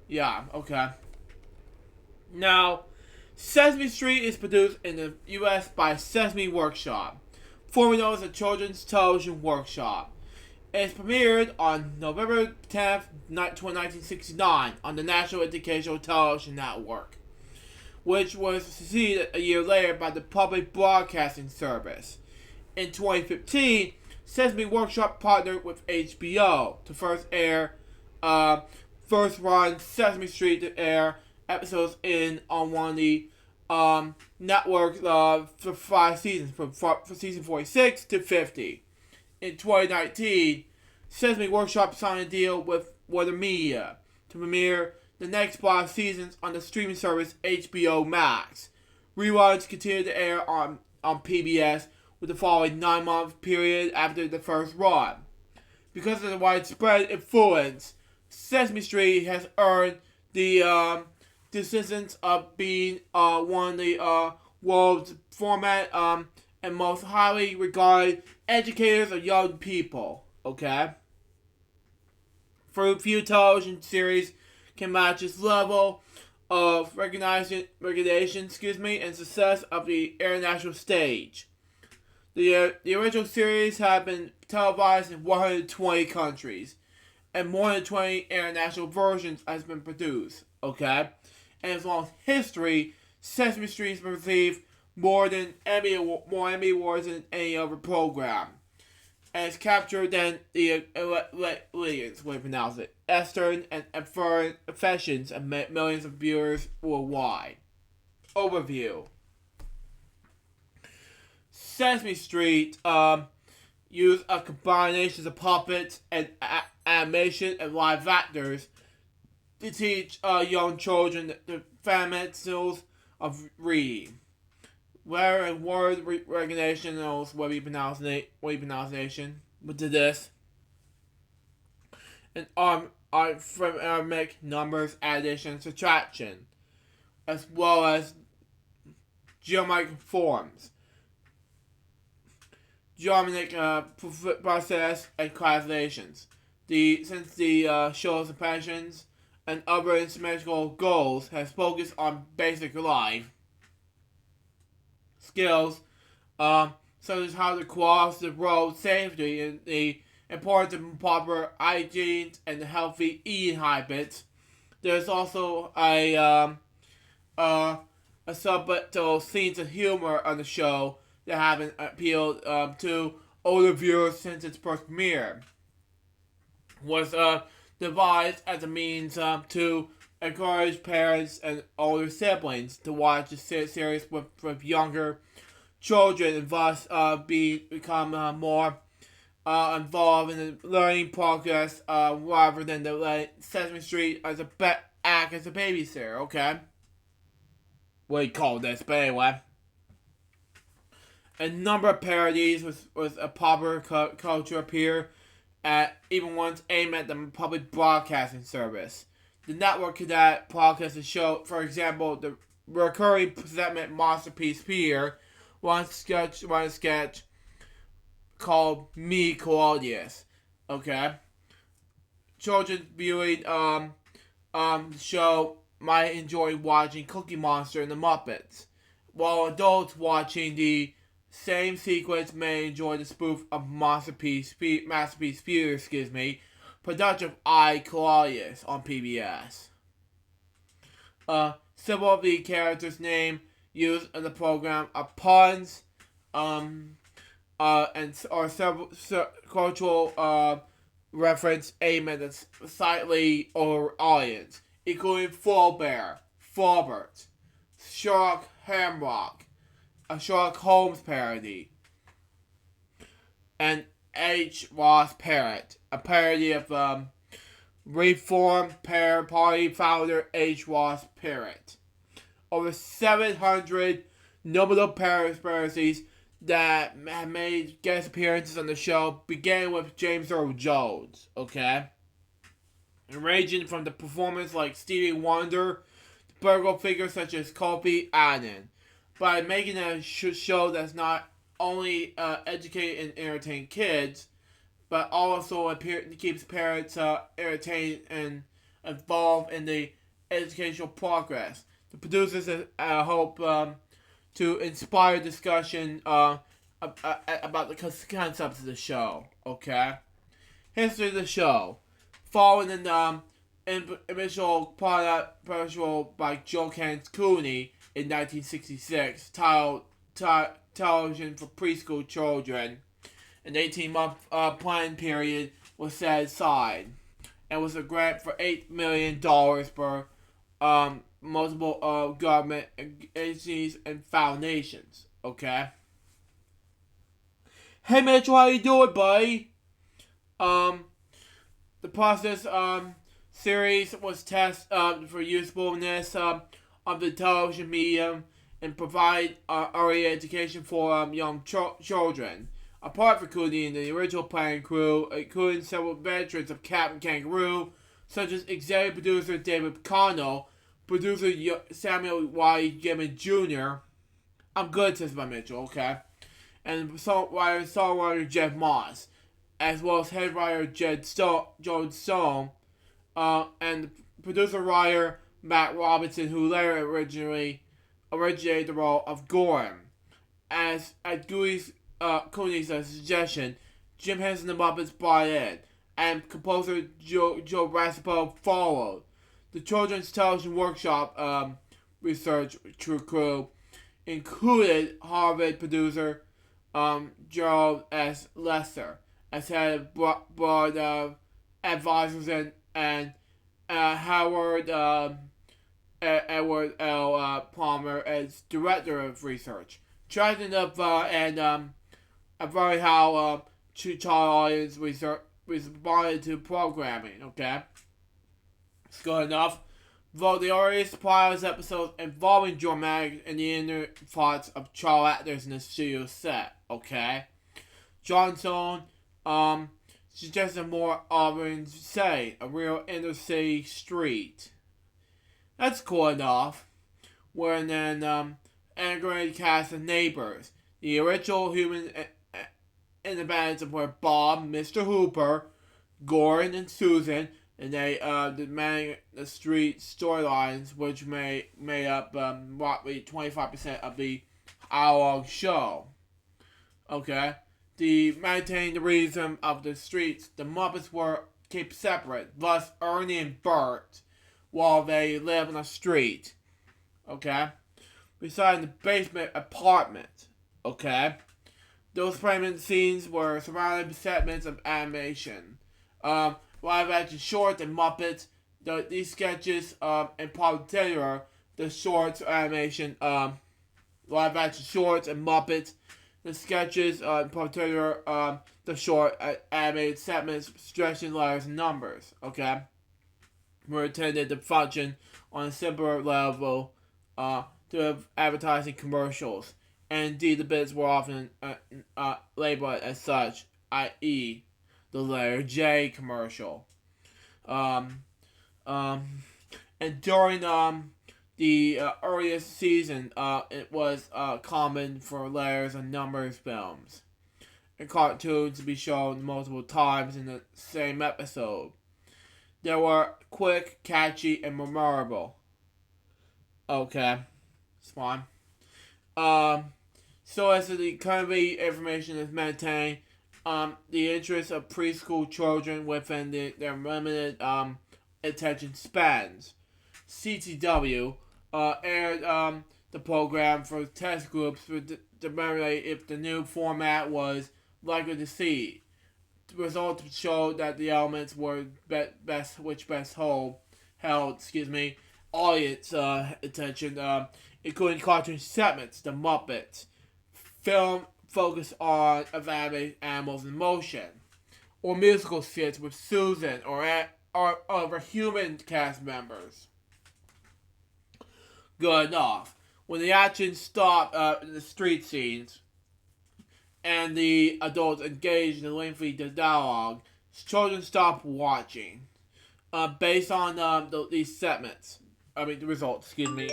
Yeah, okay. Now, Sesame Street is produced in the U.S. by Sesame Workshop, formerly known as the Children's Television Workshop. It premiered on November 10th, 1969 on the National Educational Television Network, which was succeeded a year later by the Public Broadcasting Service. In 2015, Sesame Workshop partnered with HBO to first run Sesame Street to air episodes on one of the networks for 5 seasons, from season 46 to 50. In 2019, Sesame Workshop signed a deal with Warner Media to premiere the next 5 seasons on the streaming service HBO Max. Reruns continue to air on PBS with the following 9-month period after the first run. Because of the widespread influence, Sesame Street has earned the distinction of being one of the world's format and most highly regarded educators of young people. Okay? Few television series can match this level of recognition and success of the international stage. The original series have been televised in 120 countries, and more than 20 international versions has been produced. Okay? And as long as history, Sesame Street has received more Emmy Awards than any other program. And it's captured than the Eastern and foreign affections of millions of viewers worldwide. Overview. Sesame Street used a combination of puppets and animation and live actors to teach young children the fundamentals of reading. Where and word recognition knows what pronunciation to this. And arithmetic, numbers, addition, subtraction, as well as geometric forms, geometric process, and calculations. Since the show's impressions and other instrumental goals has focused on basic life skills, such as how to cross the road safely and the importance of proper hygiene and healthy eating habits. There's also a subtle sense of humor on the show that haven't appealed to older viewers since its first premiere. Was devised as a means to encourage parents and older siblings to watch the series with younger children and thus become more involved in the learning progress rather than to let Sesame Street act as a babysitter, okay? What do you call this, but anyway. A number of parodies was a popular culture appear even ones aimed at the public broadcasting service. The network could broadcast a show, for example, the recurring segment Masterpiece Peter, one sketch called Me Claudius. Okay? Children viewing show might enjoy watching Cookie Monster and the Muppets, while adults watching the same sequence may enjoy the spoof of Masterpiece Peter, production of I, Claudius on PBS. Several of the characters' names used in the program are puns, and are several cultural reference aimed at a slightly older audience, including Flaubert, Sherlock Hamrock, a Sherlock Holmes parody, and H. Ross Parrott, a parody of reformed party founder H. Ross Perot. Over 700 notable personalities that have made guest appearances on the show, began with James Earl Jones, okay? And ranging from the performers like Stevie Wonder to political figures such as Kofi Annan. By making a show that's not only educate and entertain kids, but also keeps parents entertained and involved in the educational progress. The producers hope to inspire discussion about the concepts of the show. Okay, history of the show. Following an initial product by Joe Cooney in 1966, titled Television for Preschool Children. An 18-month plan period was set aside, and was a grant for $8 million for multiple government agencies and foundations. Okay. Hey Mitchell, how you doing, buddy? The process series was tested for usefulness of the television medium and provide early education for young children. Apart from Cooney and the original planning crew, including several veterans of Captain Kangaroo, such as executive producer David Connell, producer Samuel Y. Gibbons Jr. I'm good, says my Mitchell, okay? And songwriter Jeff Moss, as well as head writer Joan Stone, and producer-writer Matt Robinson, who later originated the role of Gorham. As at Cooney's suggestion, Jim Henson and the Muppets brought in, and composer Joe Raspo followed. The Children's Television Workshop research crew included Harvard producer Gerald S. Lester as head of board advisors and Howard Edward L. Palmer as director of research. Tracking up and about how child audience responded to programming, okay? It's good enough. Though the earliest pilot episodes involving dramatic and the inner thoughts of child actors in the studio set, okay? Johnson suggested more urban setting, a real inner city street. That's cool enough. Where then integrated cast of neighbors. The original human independents were Bob, Mr. Hooper, Gordon, and Susan, and they managed the street storylines, which made up roughly 25% of the hour-long show. Okay, to maintain the rhythm of the streets, the Muppets were kept separate, thus Ernie and Bert, while they live on the street. Okay, beside the basement apartment. Okay, those framing scenes were surrounded by segments of animation. Live action shorts and Muppets. These sketches, in particular, the shorts animation, live action shorts and Muppets. The sketches, in particular, the short animated segments, stretching letters and numbers. Okay, were intended to function on a simpler level to have advertising commercials. And indeed, the bits were often labeled as such, i.e., the letter J commercial. And during the earliest season, it was common for letters and numbers films and cartoons to be shown multiple times in the same episode. They were quick, catchy, and memorable. Okay, it's fine. So as the current information is maintained, the interests of preschool children within their limited attention spans. CTW aired the program for test groups to evaluate if the new format was likely to succeed. The results showed that the elements were best held audience attention, including cartoon segments, the Muppets, film focused on evaluating animals in motion, or musical skits with Susan or over human cast members. Good enough. When the action stopped in the street scenes and the adults engaged in lengthy dialogue, children stopped watching. Based on these segments, the results, excuse me.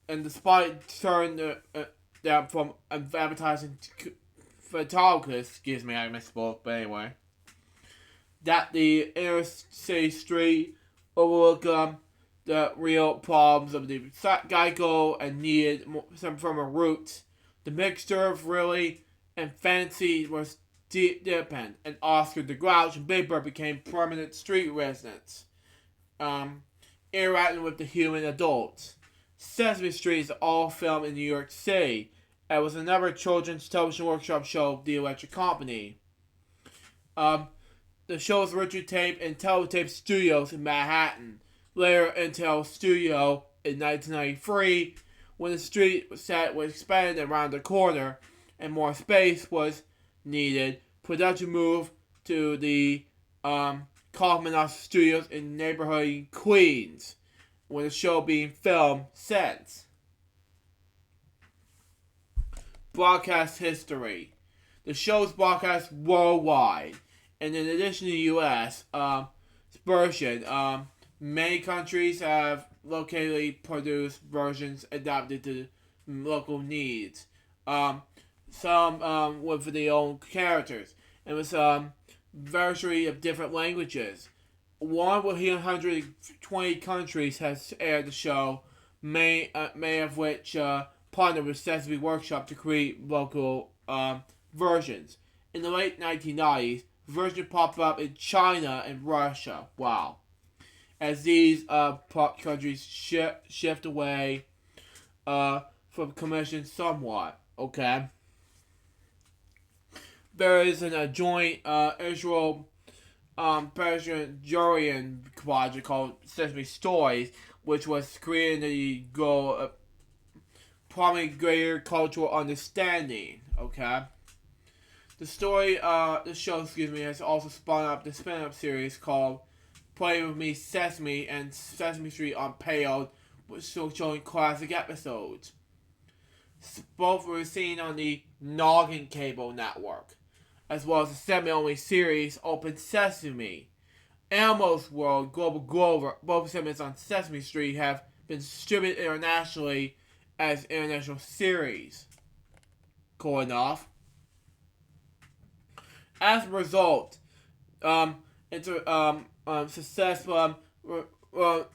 And despite turning them from advertising photographers, excuse me, I misspoke, but anyway, that the inner city street overlook the real problems of the Geico and needed some from a root. The mixture of really and fancy was dependent, and Oscar the Grouch and Big Bird became permanent street residents, interacting with the human adults. Sesame Street is all filmed in New York City, and was another children's television workshop show, The Electric Company. The show was originally taped in Teletape Studios in Manhattan. Later, Intel Studio in 1993, when the street set was expanded around the corner and more space was needed, production moved to the Kaufman Studios in neighborhood in Queens, when the show being filmed since. Broadcast history. The show is broadcast worldwide, and in addition to the U.S. version, many countries have locally produced versions adapted to local needs. Some with their own characters, and with variety of different languages. 120 countries has aired the show, many of which partnered with Sesame Workshop to create local versions. In the late 1990s, versions popped up in China and Russia. Wow. As these countries shift away from commission somewhat. Okay. There is a joint Israel Persian project called Sesame Stories, which was created to the goal of promoting greater cultural understanding. Okay. The show, has also spawned up the spin-off series called Play With Me Sesame and Sesame Street Unpeeled, which still showing classic episodes. Both were seen on the Noggin Cable Network, as well as the semi-only series Open Sesame. Elmo's World, Global Grover, both segments on Sesame Street have been distributed internationally as international series. Cool enough. As a result, successful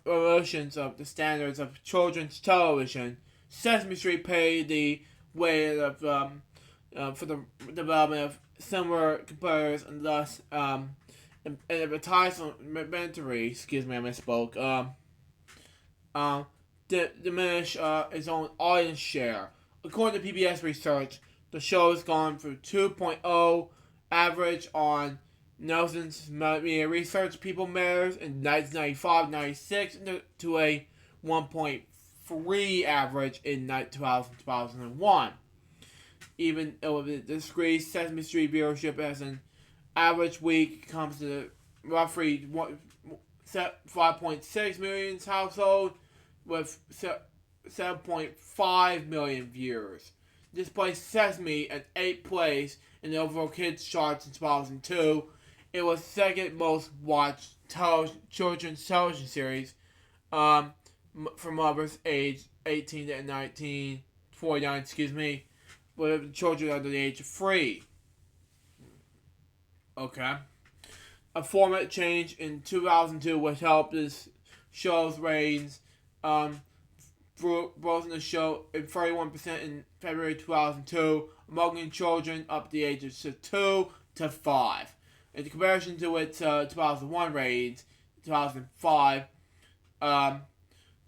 erosions of the standards of children's television, Sesame Street paved the way of for the development of similar competitors, and thus advertisement, diminish its own audience share. According to PBS research, the show has gone from 2.0 average on Nelson's media research people matters in 1995-96 to a 1.3 average in 2001. Even with the discrete Sesame Street viewership as an average week comes to roughly 5.6 million household with 7.5 million viewers. This placed Sesame at 8th place in the overall kids charts in 2002. It was second most watched children's television series for mothers aged 18 to 49, with children under the age of 3. Okay. A format change in 2002 would help this show's ratings, both in the show at 31% in February 2002, among children up the ages of 2 to 5. In comparison to its 2001 ratings, 2005, the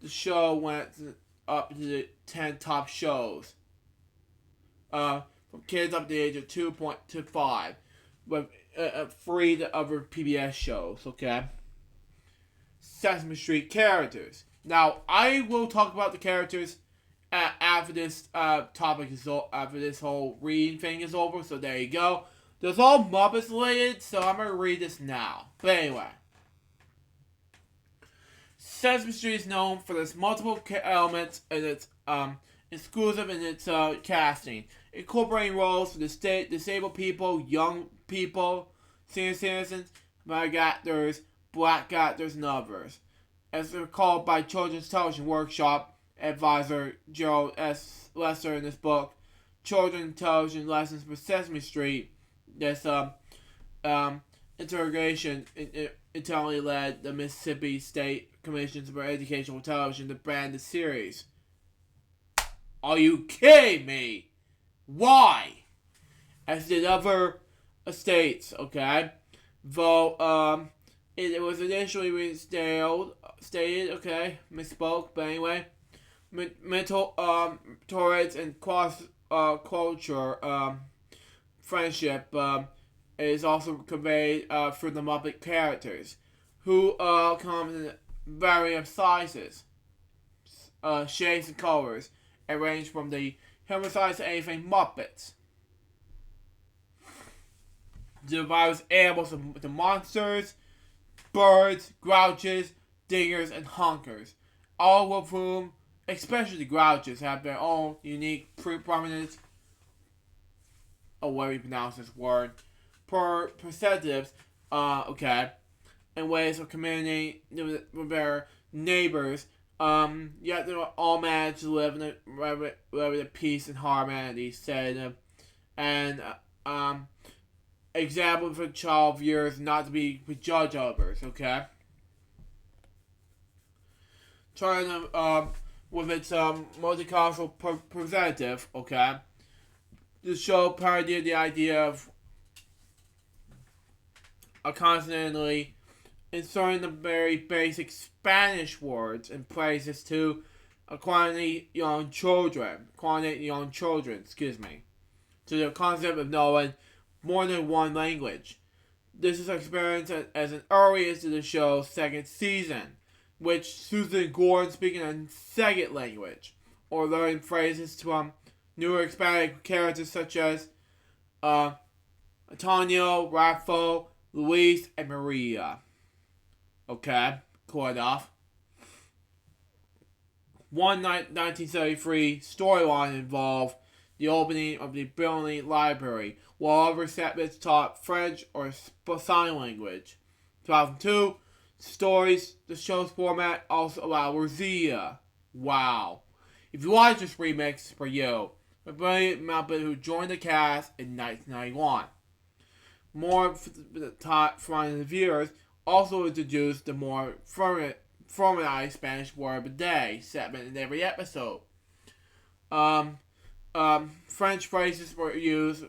show went up to the 10 top shows from kids up to the age of 2 to 5, with 3 other PBS shows. Okay. Sesame Street characters. Now, I will talk about the characters after this topic is after this whole reading thing is over. So there you go. There's all Muppets related, so I'm gonna read this now. But anyway. Sesame Street is known for its multiple elements and its exclusive in its casting, incorporating roles for disabled people, young people, senior citizens, black actors, and others. As recalled by Children's Television Workshop advisor Gerald S. Lester in this book, Children's Television Lessons for Sesame Street, this interrogation internally led the Mississippi State Commissions for Educational Television to brand the series. Are you kidding me? Why? As did other states, okay? Though it was initially stated, okay, misspoke, but anyway, mental Tourette's and cross culture friendship is also conveyed through the Muppet characters, who come in varying sizes, shapes, and colors, and range from the human-sized to anything Muppets. The various animals, the monsters, birds, grouches, dingers, and honkers, all of whom, especially the grouches, have their own unique prominence, or whatever you pronounce this word, perspectives, and ways of communicating with their neighbors, yet they all manage to live in a peace and harmony, said, and example for child viewers not to be judge others, okay? Trying to, with its multicultural representative, okay? The show parodied the idea of constantly inserting the very basic Spanish words and phrases to accommodate young children, to the concept of knowing more than one language. This is experienced as early as the show's second season, which Susan Gordon speaking a second language, or learning phrases from newer Hispanic characters such as Antonio, Rafael, Luis, and Maria. Okay, cool enough. One 1973 storyline involved the opening of the Building Library, while other segments taught French or sign language. 2002, the show's format also allowed Rosita. Wow. If you watch this remix, it's for you. A brilliant Muppet who joined the cast in 1991. More from the viewers also introduced the more formalized Spanish word of the day segment in every episode. French phrases were used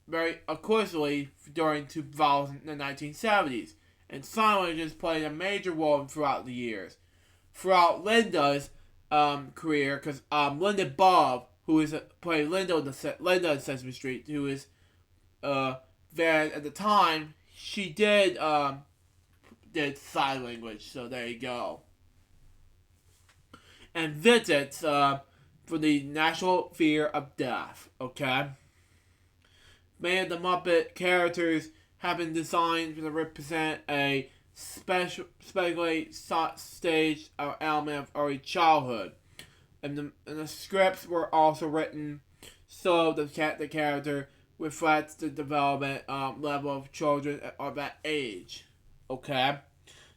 very accordingly during the 1970s, and sign languages played a major role throughout the years. Throughout Linda's career, because Linda Bob, who is played Linda in Sesame Street, who is there at the time, she did sign language, so there you go. And visits for the natural fear of death, okay? Many of the Muppet characters have been designed to represent a specially staged element of early childhood. And the scripts were also written so the character reflects the development level of children of that age. Okay?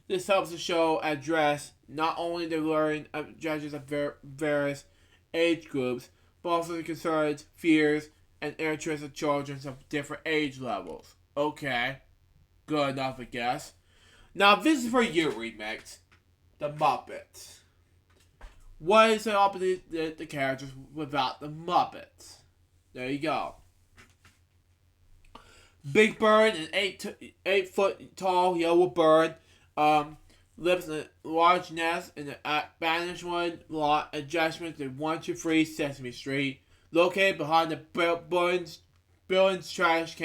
This helps the show address not only the learning objectives of various age groups, but also the concerns, fears, and interests of children of different age levels. Okay. Good enough, I guess. Now, this is for you, Remix. The Muppets. What is the characters without the Muppets? There you go. Big Bird, an 8 foot tall yellow bird, lives in a large nest in the Banishwood Lot adjustment to 123 Sesame Street, located behind the Billings trash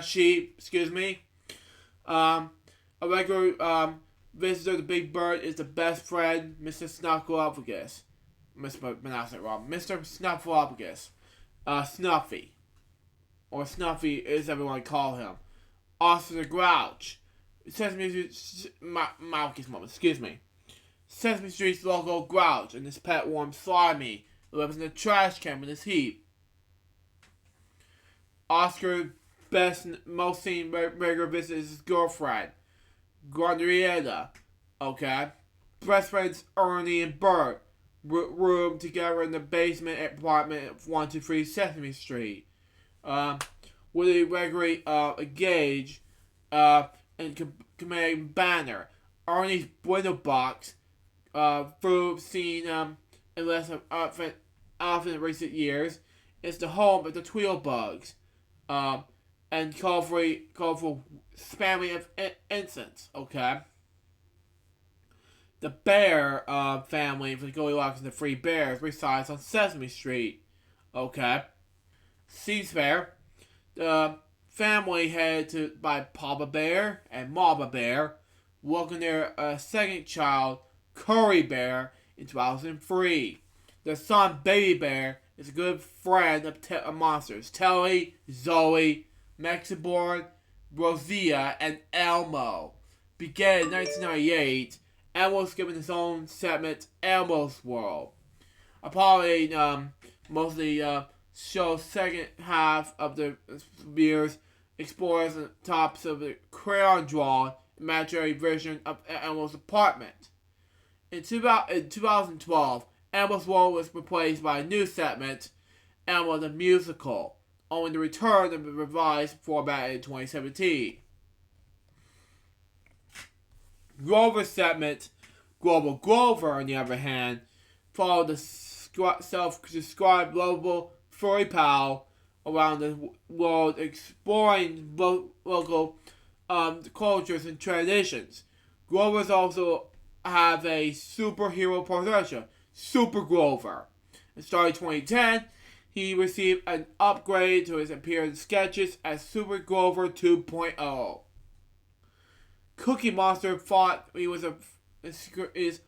sheet. A regular visitor to Big Bird is the best friend, Mr. Snuffleupagus. Mispronounced it wrong. Mr. Snuffleupagus. Snuffy. or Snuffy as everyone call him. Officer Grouch, Sesame Street's local Grouch, and his pet worm Slimy, who lives in the trash can with his heap. Oscar most seen regular visit is his girlfriend, Guandrieta. Okay, best friends Ernie and Bert room together in the basement apartment of 123 Sesame Street. With a regularly engage and commanding Banner. Ernie's window box, through seen in less often in recent years, is the home of the Tweedlebugs, and colorful family of insects. Okay. The Bear family for the Goldilocks and the Three Bears resides on Sesame Street. Okay. See's Bear. The family headed by Papa Bear and Mama Bear welcomed their second child, Curry Bear, in 2003. Their son, Baby Bear, is a good friend of monsters. Telly, Zoe, Mexiborn, Rosia, and Elmo. Began in 1998, Elmo was given his own segment, Elmo's World. Apollo mostly show's second half of the years explores the tops of the crayon drawn imaginary version of Elmo's apartment. In 2012, Elmo's World was replaced by a new segment, Elmo the Musical, only to return of the revised format in 2017. Grover's segment, Global Grover, on the other hand, followed the self-described lovable furry pal around the world exploring local cultures and traditions. Grovers also have a superhero persona, Super Grover. In starting 2010, he received an upgrade to his appearance sketches as Super Grover 2.0. Cookie Monster thought he was his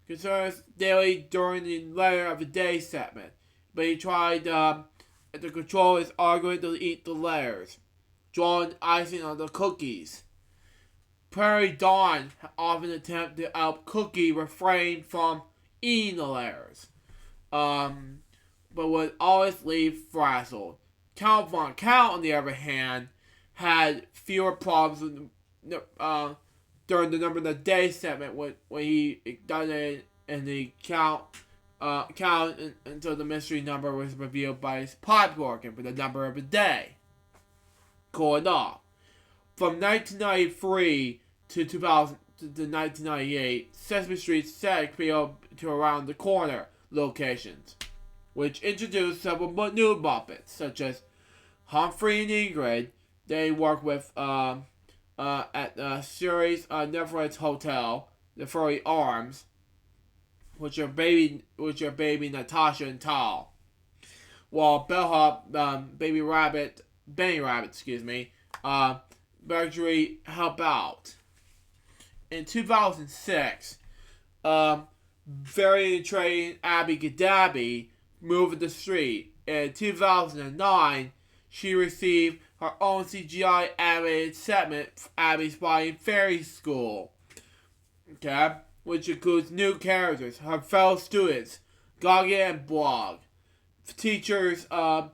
concerns daily during the Letter of the Day segment, but he tried to control his argument to eat the letters, drawing icing on the cookies. Prairie Dawn often attempted to help Cookie refrain from eating the letters, but would always leave frazzled. Count Von Count, on the other hand, had fewer problems during the Number of the Day segment when he done it in the count until the mystery number was revealed by his pipe organ for the Number of the Day. Cool enough. From 1993 to 1998, Sesame Street set appealed to around the corner locations, which introduced several new Muppets, such as Humphrey and Ingrid. They worked with at the series Neverland's Hotel, the Furry Arms, which are baby Natasha and Tal, while Bellhop, Benny Rabbit, Mercury help out. In 2006, very trained Abby Gadabby moved the street. In 2009, she received her own CGI animated segment, Abby's Flying Fairy School. Okay, which includes new characters, her fellow students, Gaga and Blog, teachers, Mrs.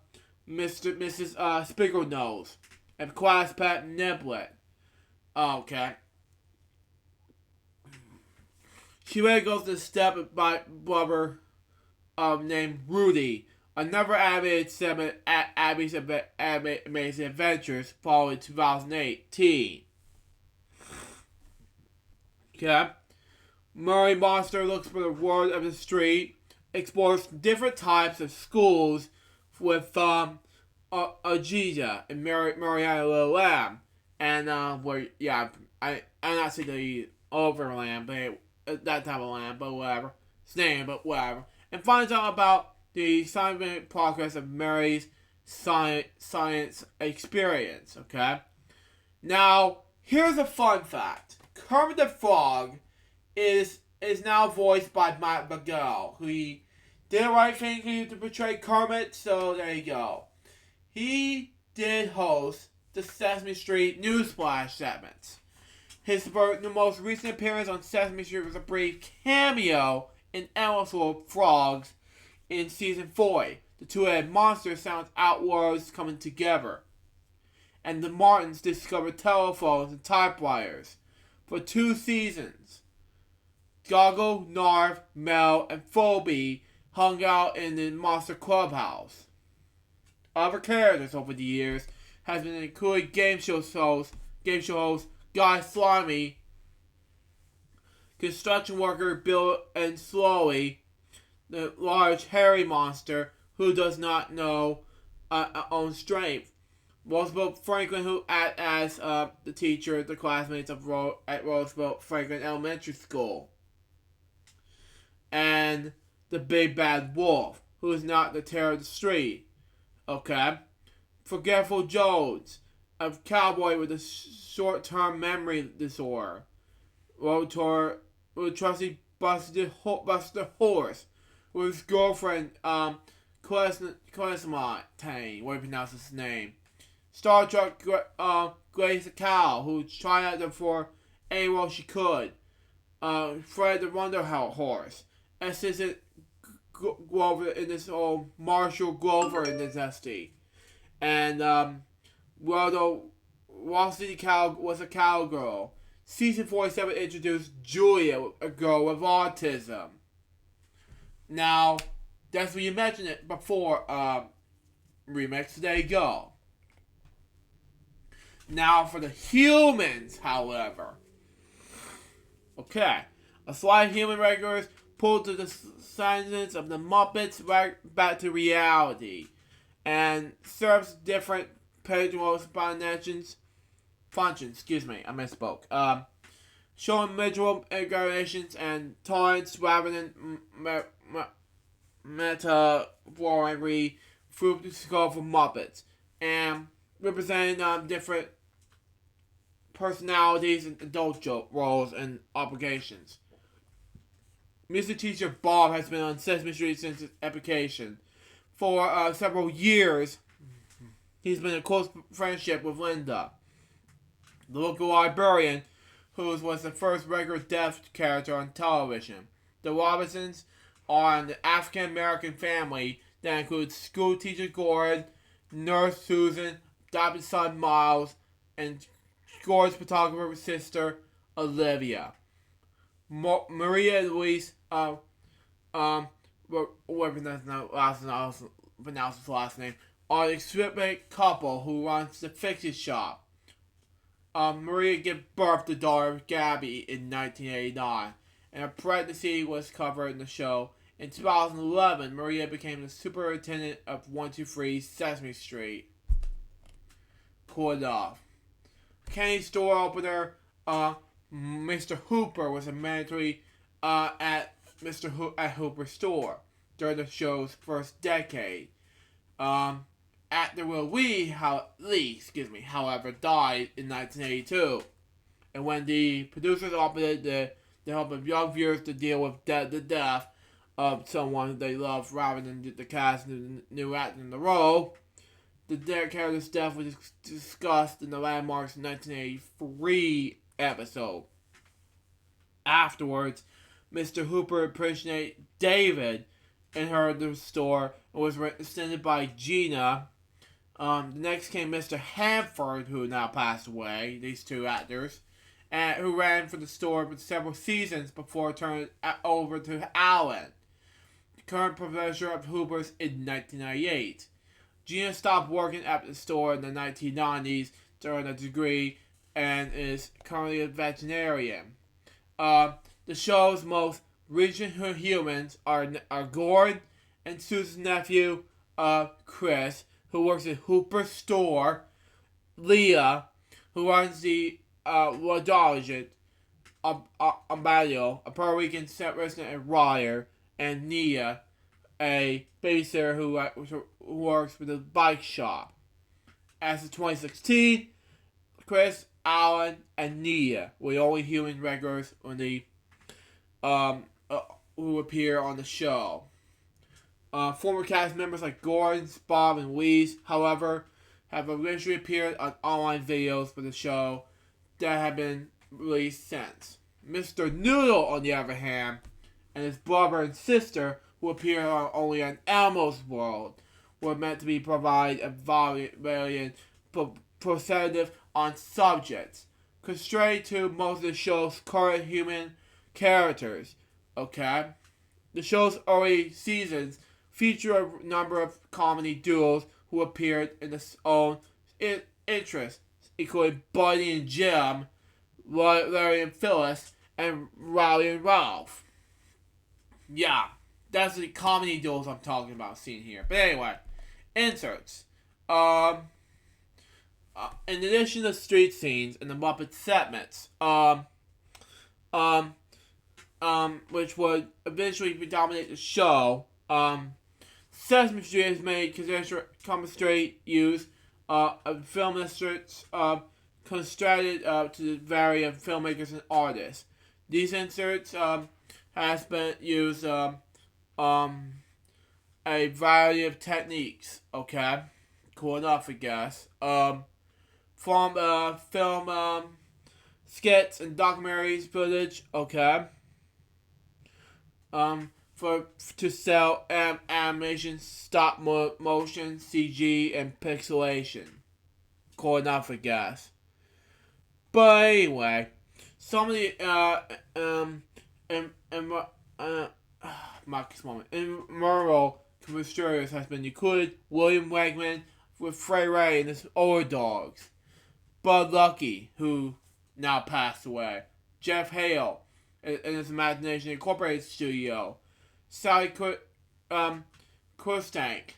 Spigglenose, and class pet Niblet. Okay. She later goes to step by brother named Rudy, another animated segment at Abby's Amazing Adventures following 2018. Okay. Murray Monster looks for the word of the street, explores different types of schools with Ajita and Mariana Little Lamb, and I'm not saying the Overland, but that type of land, but whatever. It's named, but whatever. And finds out about the scientific progress of Mary's science experience, okay? Now, here's a fun fact. Kermit the Frog is now voiced by Matt McGill, who did the right thing to portray Kermit, so there you go. He did host the Sesame Street Newsflash segments. His most recent appearance on Sesame Street was a brief cameo in Endless World Frogs in Season 4. The two-headed monster sounds outwards coming together, and the Martins discovered telephones and typewriters. For 2 seasons, Goggle, Narv, Mel, and Phoebe hung out in the Monster Clubhouse. Other characters over the years has been included game show host Guy Slimy, construction worker Bill and Slowly, the large hairy monster who does not know own strength, Roosevelt Franklin, who acts as the teacher, the classmates of at Roosevelt Franklin Elementary School, and the Big Bad Wolf, who is not the terror of the street. Okay, Forgetful Jones, a cowboy with a short-term memory disorder. Road trusty Buster Horse, with his girlfriend Klesma Tane, what do you pronounce his name? Star Trek Grace the Cow, who tried out for any role she could. Fred the Wonder Horse. Assistant Grover in this old Marshall Grover in this SD. And Wall City Cow was a cowgirl. Season 47 introduced Julia, a girl with autism. Now, that's what you mentioned it before remix. There you go. Now for the humans, however. Okay. A slight human regulars pulled to the silence of the Muppets back to reality. And serves different pedagogical functions. I misspoke. Showing visual integrations and tolerance rather than metaphorically through the scope of Muppets. And representing different personalities and adult roles and obligations. Music teacher Bob has been on Sesame Street since its application. For several years, he's been in close friendship with Linda, the local librarian, who was the first regular deaf character on television. The Robinsons are an African-American family that includes school teacher Gordon, nurse Susan, adopted son Miles, and Gordon's photographer sister Olivia. Maria and Louise, whatever pronounce his last name, are an eccentric couple who runs the fixie shop. Maria gave birth to daughter Gabby in 1989, and her pregnancy was covered in the show. In 2011, Maria became the superintendent of 123 Sesame Street. Cool enough. Kenny's store opener, Mr. Hooper, was a mandatory at Hooper's store during the show's first decade. Actor Will Lee, however, died in 1982. And when the producers opted to help young viewers to deal with the death of someone they love rather than the cast and the new actor in the role, the character's death was discussed in the Landmarks 1983 episode. Afterwards, Mr. Hooper impersonated David in the store and was extended by Gina. Next came Mr. Hanford, who now passed away, these two actors, and who ran for the store for several seasons before turning over to Alan, the current professor of Hooper's, in 1998. Gina stopped working at the store in the 1990s during a degree and is currently a veterinarian. The show's most recent humans are Gordon and Susan's nephew, Chris, who works at Hooper's store, Leah, who runs the Wadologist, Amalio, a Puerto Rican resident at Ryer, and Nia, a babysitter who works with a bike shop. As of 2016, Chris, Alan, and Nia were the only human regulars on the who appear on the show. Former cast members like Gordon, Bob, and Louise, however, have originally appeared on online videos for the show that have been released since. Mr. Noodle, on the other hand, and his brother and sister, who appear only on Elmo's World, were meant to be provide a variant perspective on subjects, constrained to most of the show's current human characters. Okay? The show's early seasons feature a number of comedy duos who appeared in its own interest, including Buddy and Jim, Larry and Phyllis, and Rowdy and Ralph. Yeah, that's the comedy duos I'm talking about seeing here. But anyway, inserts. In addition to street scenes and the Muppet segments, which would eventually dominate the show, Sesame Street has made concentrate use of film inserts constructed to vary of filmmakers and artists. These inserts has been used a variety of techniques. Okay, cool enough, I guess. From film skits and documentaries footage. Okay. To sell animation, stop motion, CG, and pixelation. Cool enough, I guess. But anyway, some of the immoral conspirators has been included William Wegman with Frey Ray and his older dogs, Bud Lucky, who now passed away, Jeff Hale in his Imagination Incorporated studio, Sally Krustank,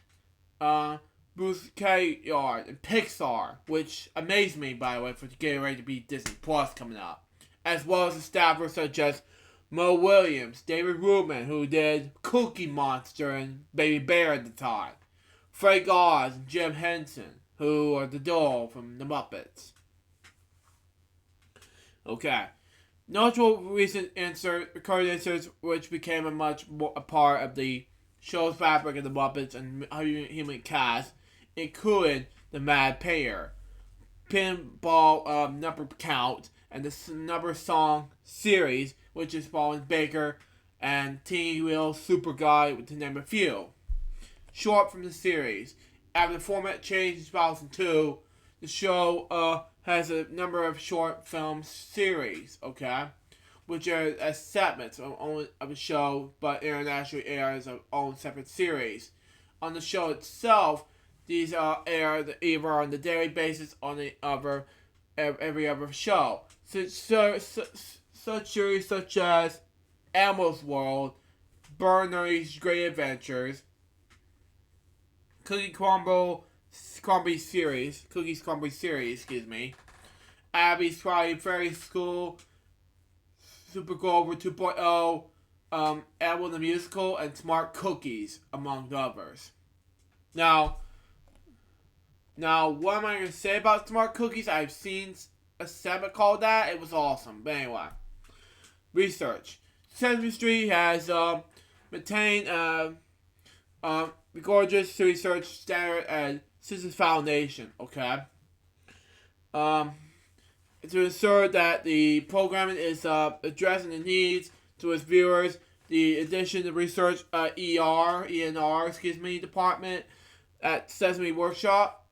Bruce K. Yard, and Pixar, which amazed me, by the way, for getting ready to be Disney Plus coming up, as well as the staffers such as Mo Williams, David Rubin, who did Cookie Monster and Baby Bear at the time, Frank Oz, and Jim Henson, who are the duo from the Muppets. Okay. Notable recent recurring inserts which became a part of the show's fabric of the Muppets and human cast, including the Mad Payer, Pinball Number Count, and the Number Song series, which is following Baker and Teeny Wheel Super Guy, to name a few. Short from the series. After the format changed in 2002, the show has a number of short film series, okay, which are as segments of the show, but internationally air as their own separate series. On the show itself, these air either on the daily basis on the other every other show. Such series such as Elmo's World, Bernard's Great Adventures, Cookies Crumbly series, Abby's Friday Fairy School, Super Grover 2.0, Elmo the Musical, and Smart Cookies, among others. Now, what am I going to say about Smart Cookies? I've seen a segment called that. It was awesome. But anyway, research. Sesame Street has maintained gorgeous research standard and Citizens Foundation, okay? To ensure that the programming is addressing the needs to its viewers, the addition of research ENR department at Sesame Workshop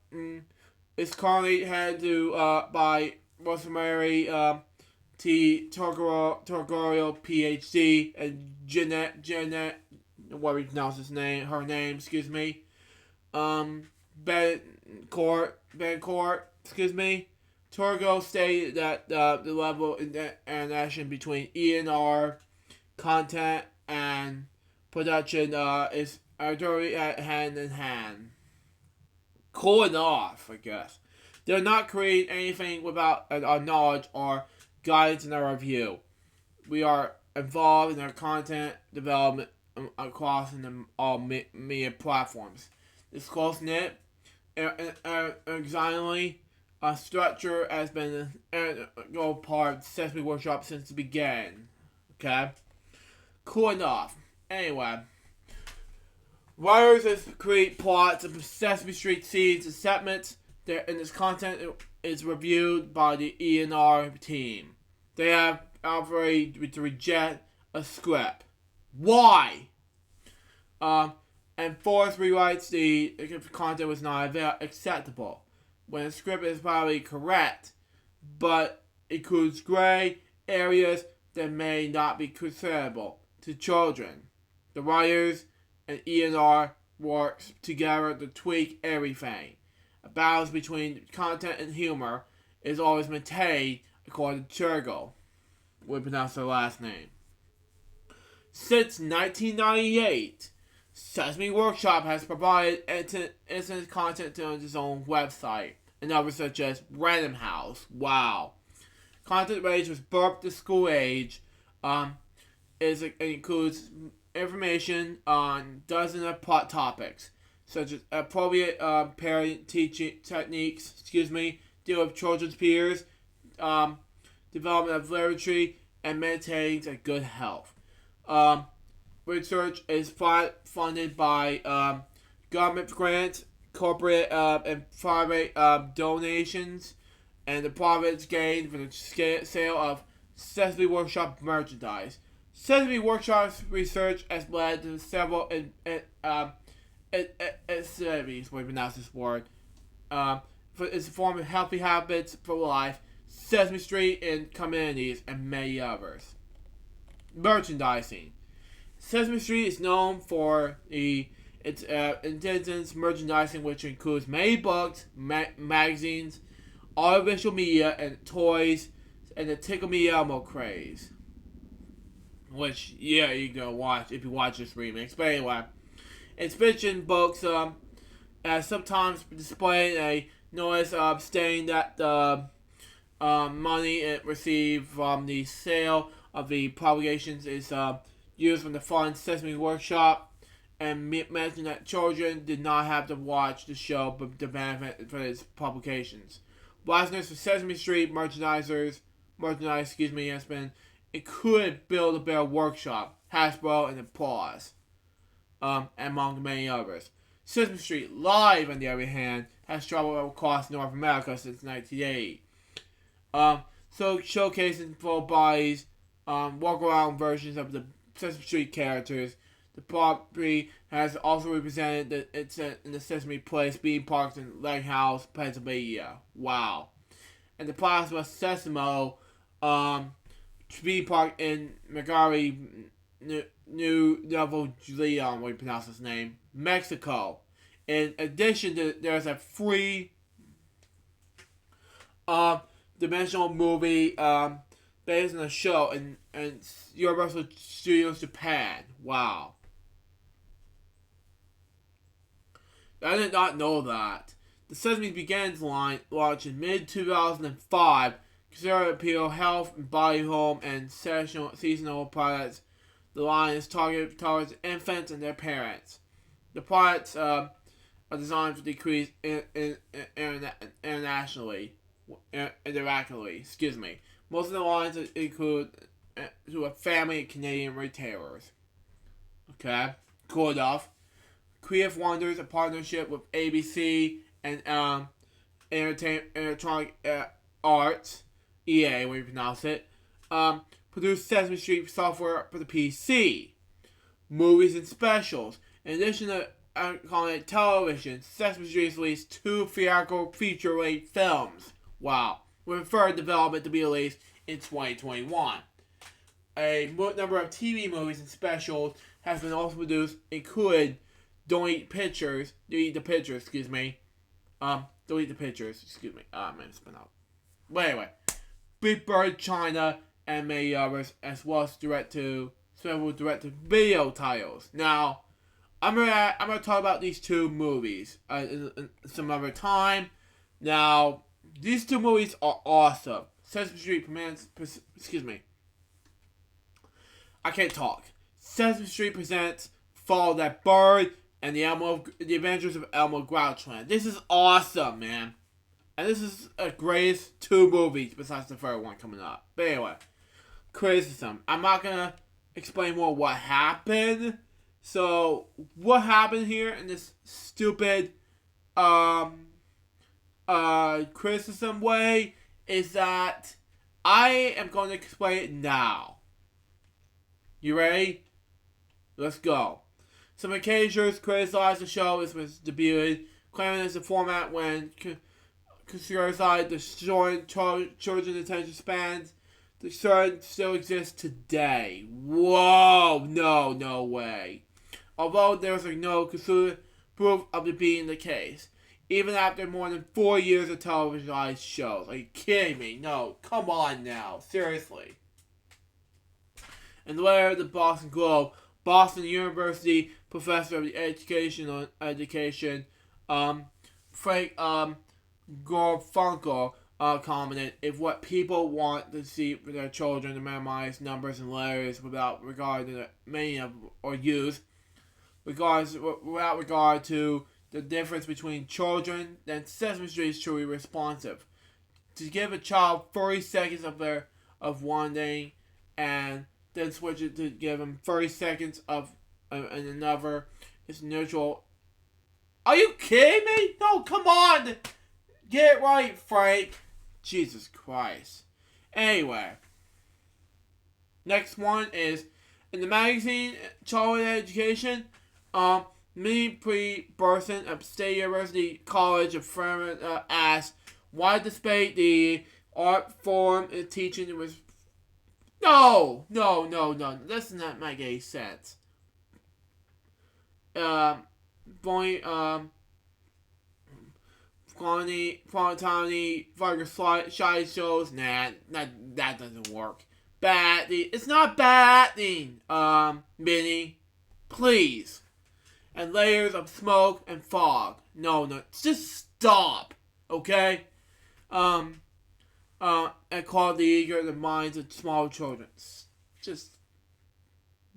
is currently headed to by Rosemary T. Torgorio, PhD, and Jeanette, what we pronounce her name, Bencourt, Torgo stated that the level of interaction between ENR content and production is directly at hand in hand. Cool enough, I guess. They're not creating anything without our knowledge or guidance in our review. We are involved in their content development across all media platforms. This close-knit, excitingly structure has been an integral part of Sesame Workshop since the beginning. Okay? Cool enough. Anyway, writers create plots of Sesame Street scenes and segments this content is reviewed by the E&R team. They have offered to reject a script. Why? And fourth, rewrites the content was not acceptable. When a script is probably correct, but includes gray areas that may not be considerable to children. The writers and E&R works together to tweak everything. A balance between content and humor is always maintained, according to Turgle. We pronounce their last name. Since 1998, Sesame Workshop has provided instant content on its own website, and others such as Random House. Wow. Content ranges birth to school age. It includes information on dozens of plot topics, such as appropriate parent teaching techniques, deal with children's peers, development of literacy, and maintaining a good health. Research is funded by government grants, corporate and private donations, and the profits gained from the sale of Sesame Workshop merchandise. Sesame Workshop's research has led to several studies, we pronounce this word, for its form of healthy habits for life, Sesame Street and communities, and many others. Merchandising. Sesame Street is known for its intense merchandising, which includes many books, magazines, audiovisual media, and toys, and the Tickle Me Elmo craze. Which, yeah, you can watch if you watch this remix. But anyway, its fiction books sometimes display a notice stating that the money it received from the sale of the publications is used from the fund Sesame Workshop, and mention that children did not have to watch the show but to benefit from its publications. Listeners for Sesame Street merchandise has been included Build-A-Bear Workshop, Hasbro, and Applause, among many others. Sesame Street Live, on the other hand, has traveled across North America since 1980. So showcasing full bodies, walk-around versions of the Sesame Street characters. The property has also represented it's in the Sesame Place theme parks in Lighthouse, Pennsylvania. Wow. And the Plasma Sesamo theme park in Megari, New Nuevo Leon, we pronounce his name, Mexico. In addition, there's a free dimensional movie based on a show in Universal Studios Japan. Wow. I did not know that. The Sesame Begins line launched in mid-2005, considered to appeal health, body, home, and seasonal products. The line is targeted towards infants and their parents. The products are designed to decrease interactively. Most of the lines include to a family of Canadian retailers. Okay, cool enough. Creative Wonders, a partnership with ABC and Electronic Arts, EA, when you pronounce it, produced Sesame Street software for the PC. Movies and specials. In addition to calling it television, Sesame Street released 2 theatrical feature-length films. Wow. With further development to be released in 2021. A number of TV movies and specials has been also produced, including Delete the Pictures, spin out. But anyway, Big Bird China and many others, as well as several direct-to-video titles. Now, I'm gonna talk about these 2 movies in some other time. Now, these 2 movies are awesome. Sesame Street I can't talk. Sesame Street presents Follow That Bird and the Adventures of Elmo Grouchland. This is awesome, man. And this is a greatest 2 movies besides the third one coming up. But anyway, criticism. I'm not gonna explain more what happened. So, what happened here in this stupid criticism way is that I am going to explain it now. You ready? Let's go. Some occasions criticized the show as it was debuted, claiming it's a format when criticized destroying children's attention spans. The show still exists today. Whoa, no way. Although there's no conclusive proof of it being the case, even after more than 4 years of televisionized shows. Are you kidding me? No, come on now, seriously. And the letter of the Boston Globe, Boston University professor of education, Frank Garfunkel commented, if what people want to see for their children to memorize numbers and letters without regard to the meaning of or use, without regard to the difference between children, then Sesame Street is truly responsive. To give a child 30 seconds of one thing and then switch it to give him 30 seconds of another is neutral. Are you kidding me? No, come on! Get it right, Frank. Jesus Christ. Anyway. Next one is, in the magazine Childhood Education, Minnie Burson of State University College of Fremont asked, why despite the art form and teaching was... No. That does not make any sense. Tiny, shy shows, nah, that doesn't work. It's not batting, Minnie. Please. And layers of smoke and fog. No, just stop, okay? And call the eager the minds of small children. Just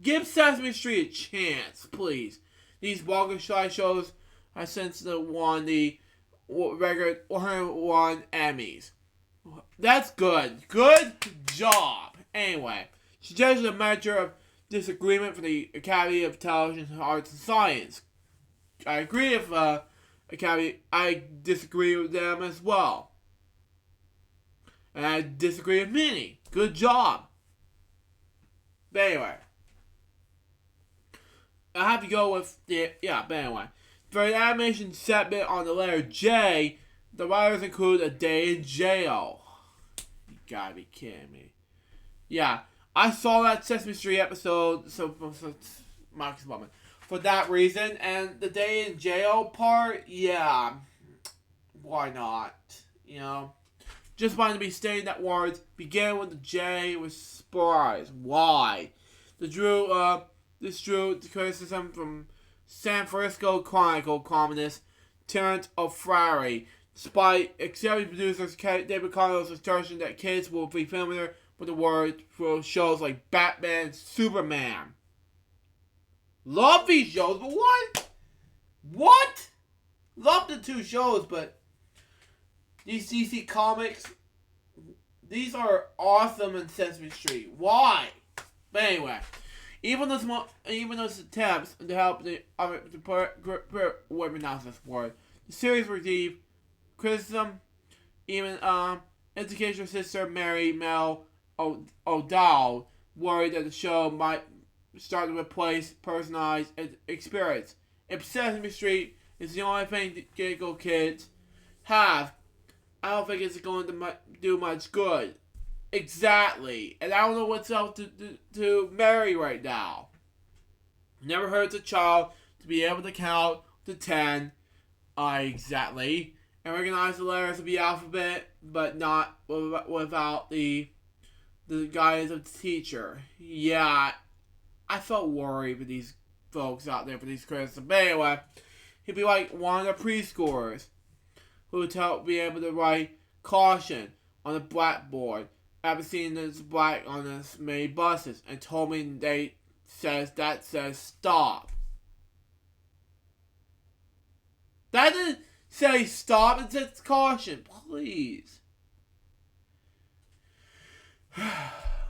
give Sesame Street a chance, please. These vulgar shy shows I since won the record 101 Emmys. That's good. Good job. Anyway, suggested a measure of disagreement for the Academy of Television Arts and Science. I agree with Academy. I disagree with them as well. And I disagree with Minnie. Good job. But anyway. I have to go with but anyway. For the animation set bit on the letter J, the writers include a day in jail. You gotta be kidding me. Yeah, I saw that Sesame Street episode, so Marcus Bowman, for that reason, and the day in jail part, yeah, why not? You know, just wanted to be stating that words begin with the J with surprise. Why? This drew the criticism from San Francisco Chronicle columnist Terrence O'Flaherty, despite executive producers David Carlos' assertion that kids will be familiar with the word for shows like Batman and Superman. Love these shows, but what? Love the two shows, but these DC Comics, these are awesome in Sesame Street. Why? But anyway, even those attempts to help the series received criticism. Even educational sister Mary Mel O'Dowd worried that the show might start to replace personalized experience. If Sesame Street is the only thing that giggle kids have, I don't think it's going to do much good. Exactly. And I don't know what's else to Mary right now. Never hurts a child to be able to count to 10. Exactly. And recognize the letters of the alphabet, but not without the guidance of the teacher. Yeah, I felt worried for these folks out there for these criticisms. But anyway, he'd be like one of the preschoolers who would be able to write caution on the blackboard after seeing this black on this many buses and told me that says stop. That didn't say stop, it says caution. Please.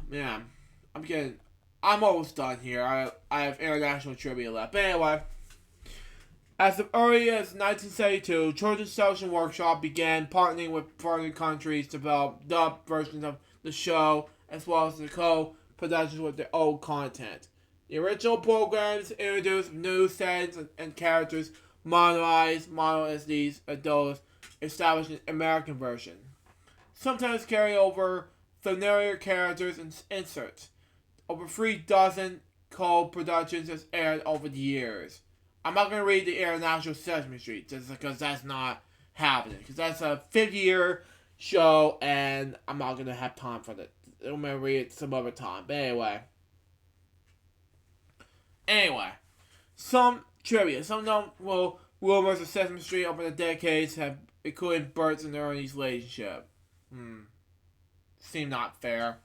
Man, I'm almost done here. I have international trivia left. But anyway, As early as 1972, Children's Television Workshop began partnering with foreign countries to develop dubbed versions of the show, as well as the co-productions with their old content. The original programs introduced new settings and characters modernized as these adults established an American version. Sometimes carry over familiar characters and inserts. Over 3 dozen co-productions has aired over the years. I'm not going to read the international Sesame Street just because that's not happening. Because that's a 50-year show and I'm not going to have time for that. I'm going to read it some other time. But anyway. Some trivia. Some notable rumors of Sesame Street over the decades have included Bert's and Ernie's relationship. Seem not fair.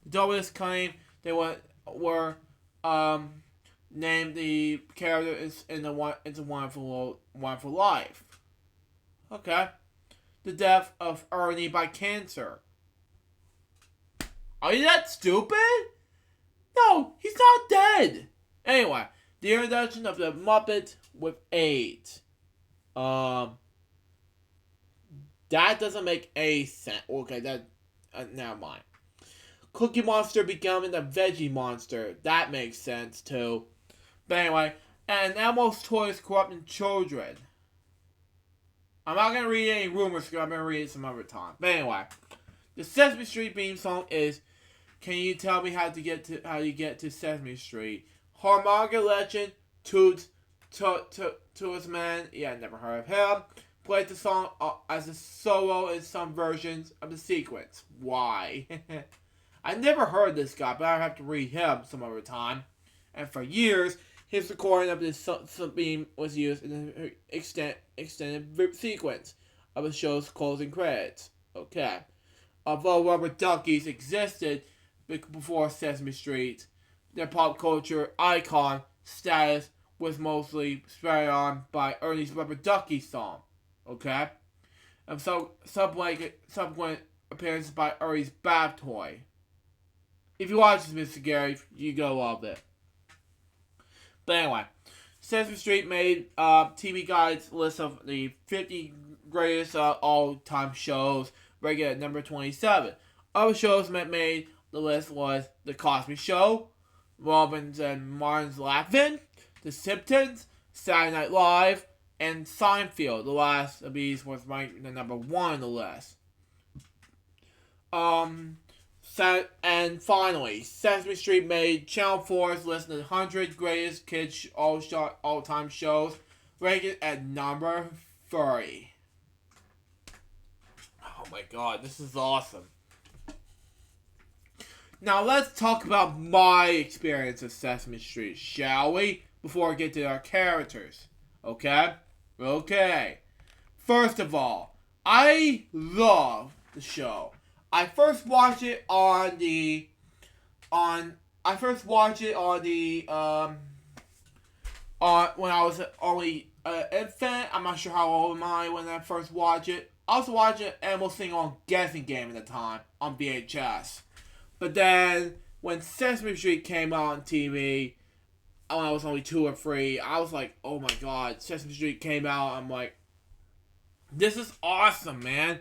The doubles claim they were named the character into Wonderful Life. Okay. The death of Ernie by cancer. Are you that stupid? No, he's not dead. Anyway, the introduction of the Muppet with AIDS. That doesn't make any sense. Okay, never mind. Cookie Monster becoming a Veggie Monster. That makes sense too. But anyway, and Elmo's toys corrupting children. I'm not gonna read any rumors because I'm gonna read it some other time. But anyway, the Sesame Street theme song is "Can You Tell Me How You Get to Sesame Street?" Harmonica legend Toots Man. Yeah, never heard of him. Played the song as a solo in some versions of the sequence. Why? I never heard this guy, but I have to read him some other time. And for years, his recording of this theme was used in the extended sequence of the show's closing credits. Okay. Although rubber duckies existed before Sesame Street, their pop culture icon status was mostly spread on by Ernie's Rubber Ducky song. Okay? And so subsequent appearances by Ernie's Bath Toy. If you watch this, Mr. Gary, you go love it. But anyway, Sesame Street made TV Guide's list of the 50 greatest all-time shows, rated at number 27. Other shows that made the list was The Cosby Show, Robbins and Martin's Laugh-In, The Simpsons, Saturday Night Live, and Seinfeld. The last of these was ranked the number 1 on the list. And finally, Sesame Street made Channel 4's list of the 100 greatest kids all-time shows, ranked at number 30. Oh my god, this is awesome. Now let's talk about my experience of Sesame Street, shall we? Before we get to our characters. Okay? Okay. First of all, I love the show. I first watched it on the when I was only an infant. I'm not sure how old am I when I first watched it. I was watching Animal Sing on Guessing Game at the time on VHS. But then when Sesame Street came out on TV, when I was only 2 or 3, I was like, oh my god, Sesame Street came out. I'm like, this is awesome, man.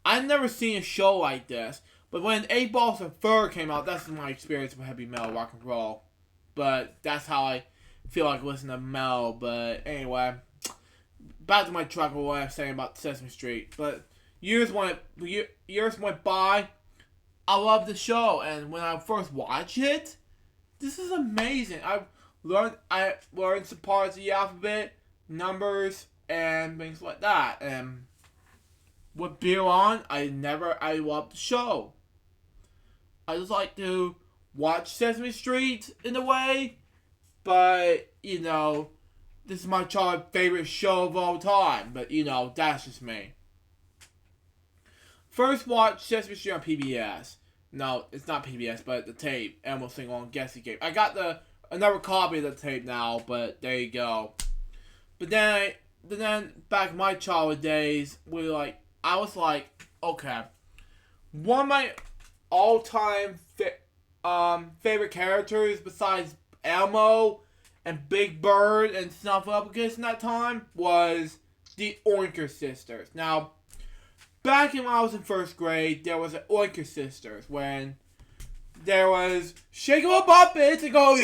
I've never seen a show like this. But when 8 Balls of Fur came out, that's my experience with heavy metal rock and roll. But that's how I feel like listening to metal. But anyway, back to my truck and what I was saying about Sesame Street. But years went by. I love the show, and when I first watched it, this is amazing. I learned some parts of the alphabet, numbers, and things like that. And with beer on, I love the show. I just like to watch Sesame Street in a way, but, this is my childhood favorite show of all time, but, that's just me. First watched Sesame Street on PBS. No, it's not PBS, but the tape. Animal Sing on Guessing Game. I got another copy of the tape now, but there you go. But then back in my childhood days, I was like, okay, one of my all-time favorite characters besides Elmo and Big Bird and Snuffleupagus in that time was the Oinker Sisters. Now, back when I was in first grade, there was an Oinker Sisters when there was Shake 'em up Puppets and go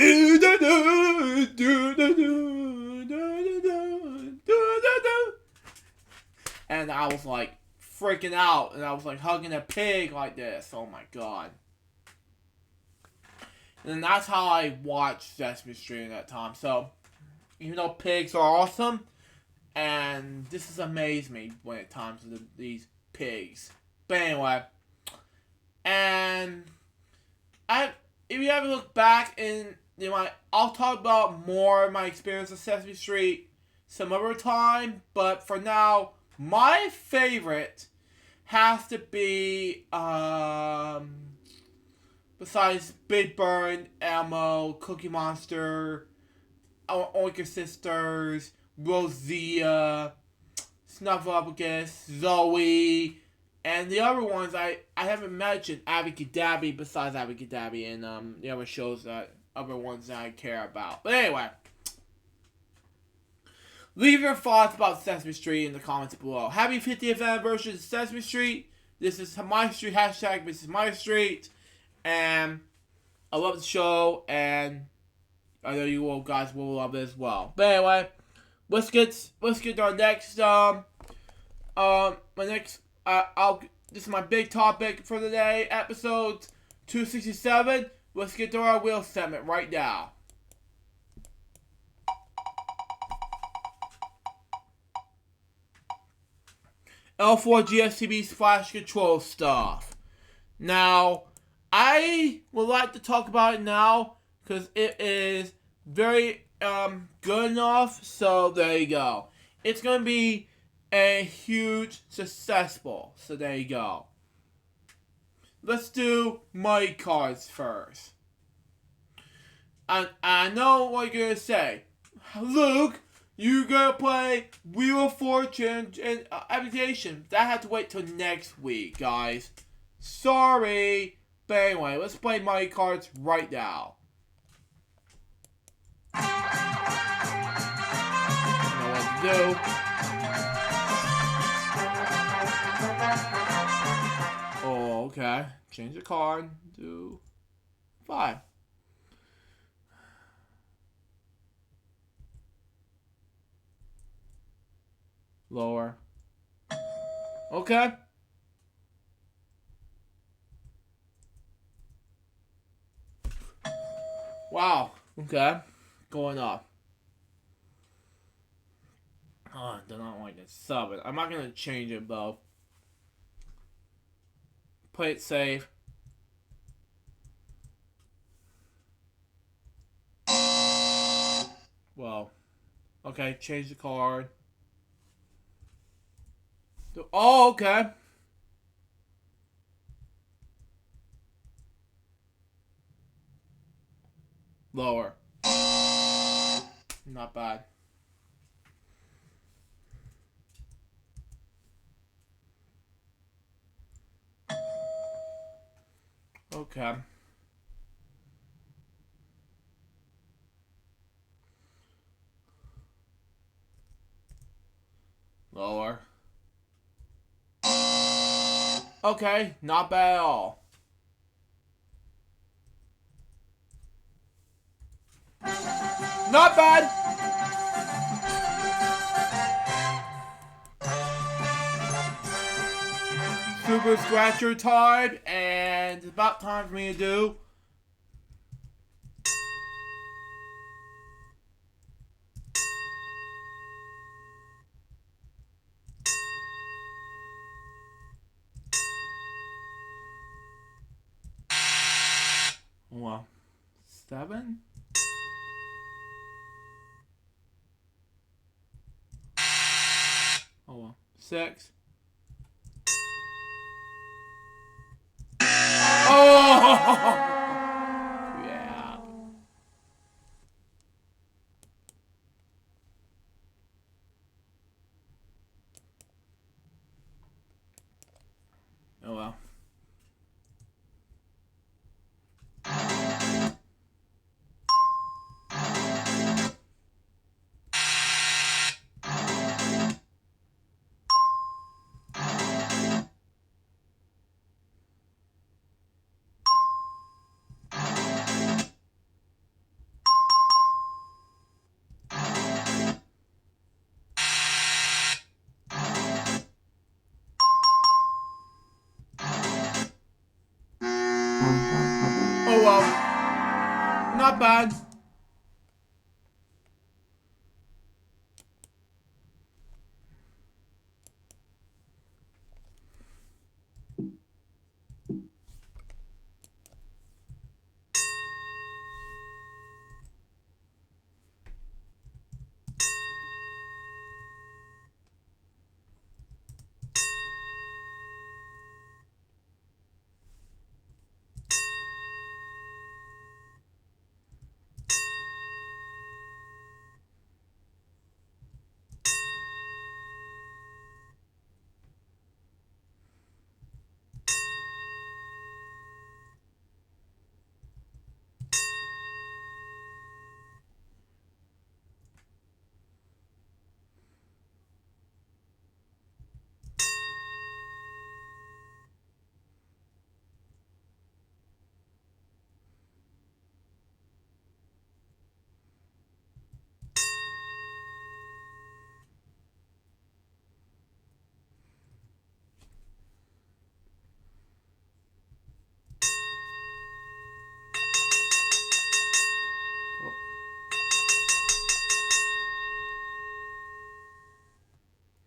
and I was like freaking out and I was like hugging a pig like this. Oh my god. And that's how I watched Sesame Street at that time. So, even though pigs are awesome, and this has amazed me when it comes to these pigs. But anyway, and if you ever look back in I'll talk about more of my experience with Sesame Street some other time. But for now, my favorite has to be besides Big Bird, Elmo, Cookie Monster, Oinker Sisters, Rosita, Snuffleupagus, Zoe, and the other ones I haven't mentioned, Abby besides Abby and the other shows other ones that I care about. But anyway, leave your thoughts about Sesame Street in the comments below. Happy 50th anniversary to Sesame Street. This is my street, hashtag this is my street. And I love the show, and I know you all guys will love it as well. But anyway, let's get to our next this is my big topic for the day, episode 267. Let's get to our wheel segment right now. L4 GSTB Splash Control stuff. Now, I would like to talk about it now because it is very good enough. So there you go. It's going to be a huge successful. So there you go. Let's do my cards first. I know what you're going to say. Luke, you're going to play Wheel of Fortune and Application. That had to wait till next week, guys. Sorry. But anyway, let's play my cards right now. I know what to do. Oh, okay. Change the card to 5. Lower. Okay. Wow. Okay. Going up. Oh, I do not like this. Sub it. I'm not going to change it, though. Play it safe. Well. Okay, change the card. Oh, okay. Lower. Not bad. Okay. Lower. Okay, not bad at all. Not bad. Super Scratcher time, and it's about time for me to do well, 7. Oh well, 6. Oh yeah. Oh well. Oh well. Not bad.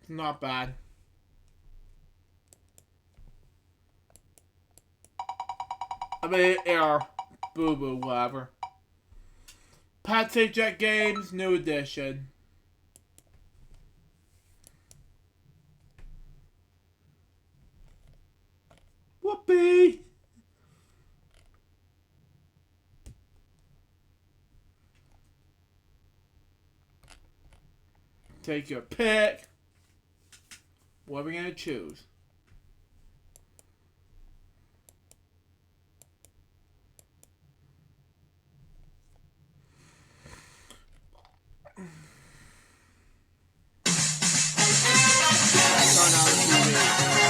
Not bad. I mean, error. Boo boo, whatever. Patsy Jet Games, new edition. Whoopee! Take your pick. What are we gonna choose? Turn on the TV.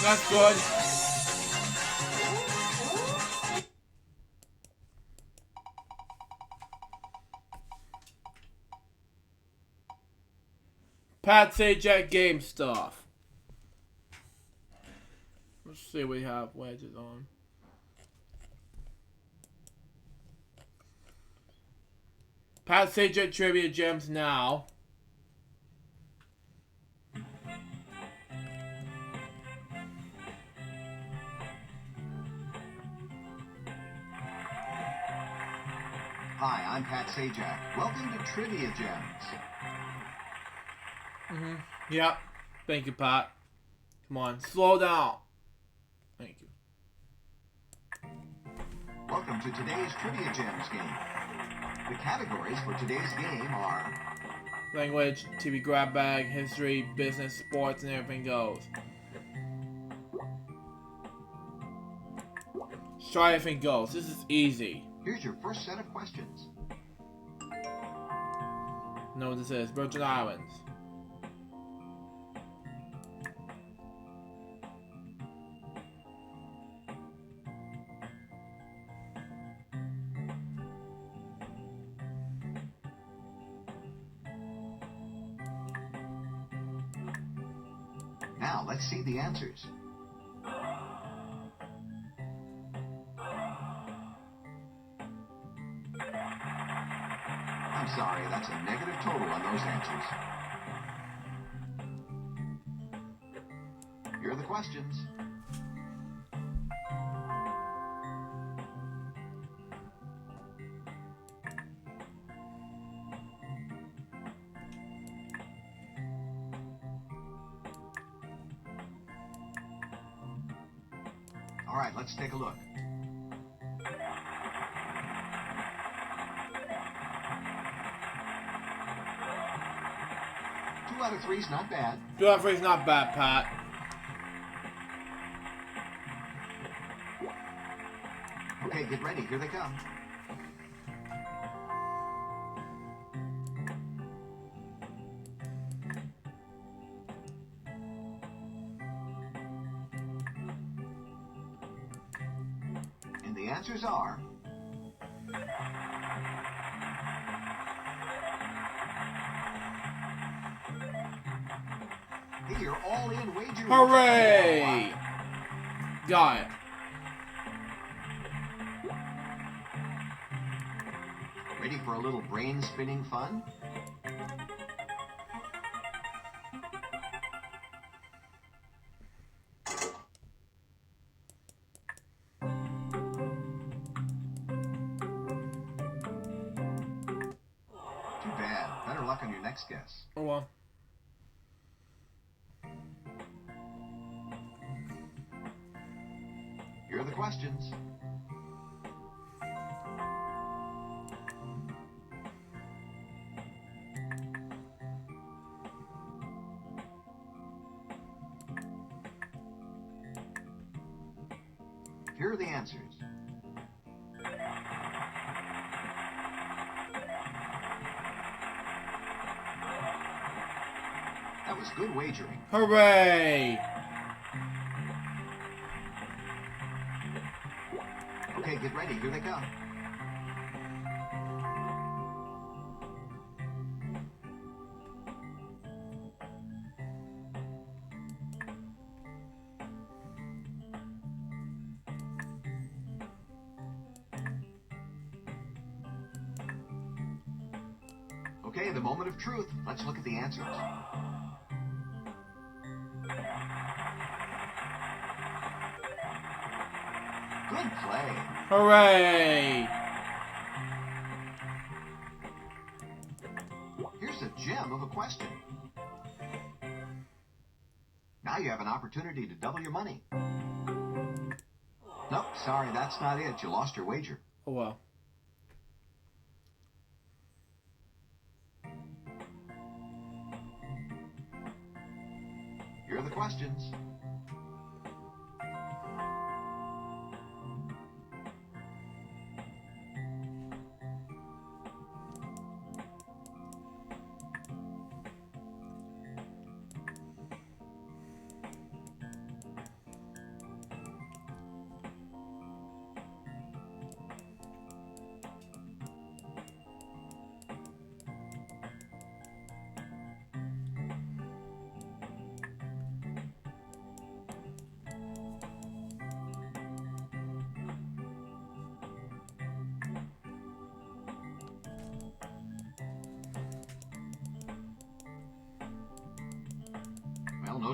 That's good. Pat Sajak game stuff. Let's see what we have wedges on. Pat Sajak trivia gems now. Hi, I'm Pat Sajak. Welcome to Trivia Gems. Yep. Thank you, Pat. Come on, slow down. Thank you. Welcome to today's Trivia Gems game. The categories for today's game are Language, TV grab bag, history, business, sports, and everything goes. Let's try everything goes. This is easy. Here's your first set of questions. Know what this is? Virgin Islands. Now, let's see the answers. I'm sorry, that's a negative total on those answers. Here are the questions. All right, let's take a look. Two out of three is not bad. 2 out of 3 is not bad, Pat. Okay, get ready. Here they come. And the answers are... Hey, you're all in wager. Hooray! Got it. Ready for a little brain spinning fun? Too bad. Better luck on your next guess. Oh well. Here are the questions. Here are the answers. That was good wagering. Hooray! Okay, get ready. Here they come. Okay, the moment of truth. Let's look at the answers. Good play. Hooray! Here's a gem of a question. Now you have an opportunity to double your money. Nope, sorry, that's not it. You lost your wager. Oh well. Here are the questions.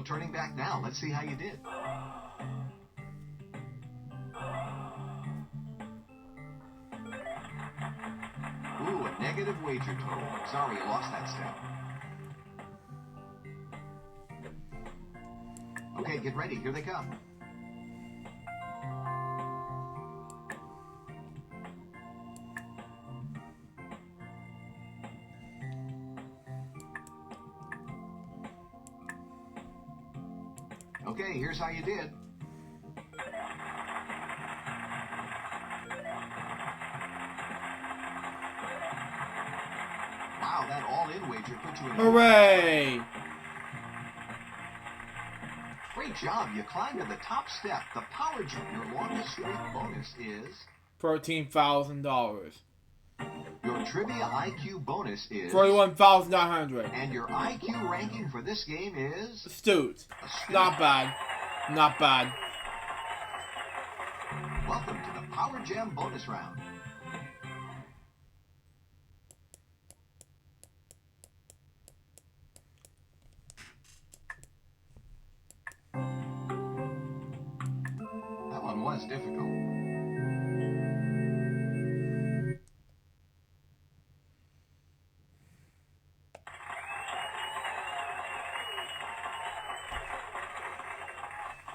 turning back now. Let's see how you did. Ooh, a negative wager total. Sorry you lost that step. Okay, get ready. Here they come. Okay, here's how you did. Wow, that all-in wager put you in. Hooray! Great job. You climbed to the top step. The power jump, your longest streak bonus is $13,000. your trivia IQ bonus is 41,900. and your IQ ranking for this game is Astute. Not bad. Not bad. Welcome to the Power Jam bonus round. That one was difficult.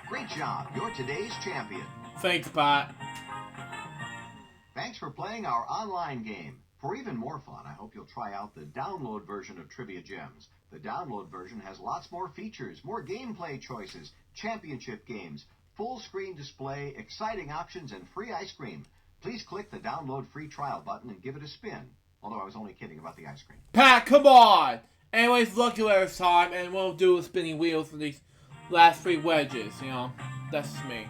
Great job. You're today's champion. Thanks, Pat. Thanks for playing our online game. For even more fun, I hope you'll try out the download version of Trivia Gems. The download version has lots more features, more gameplay choices, championship games, full screen display, exciting options, and free ice cream. Please click the download free trial button and give it a spin. Although I was only kidding about the ice cream. Pat, come on! Anyways, lucky last time, and we'll do spinning wheels for these last 3 wedges, you know. That's me.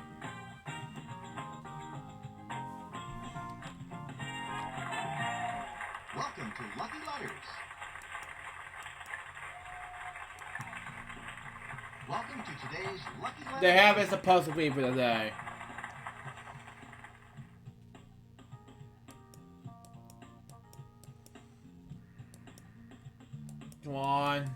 Welcome to Lucky Letters. Welcome to today's Lucky Letters. They have it supposed to be for the day. Come on.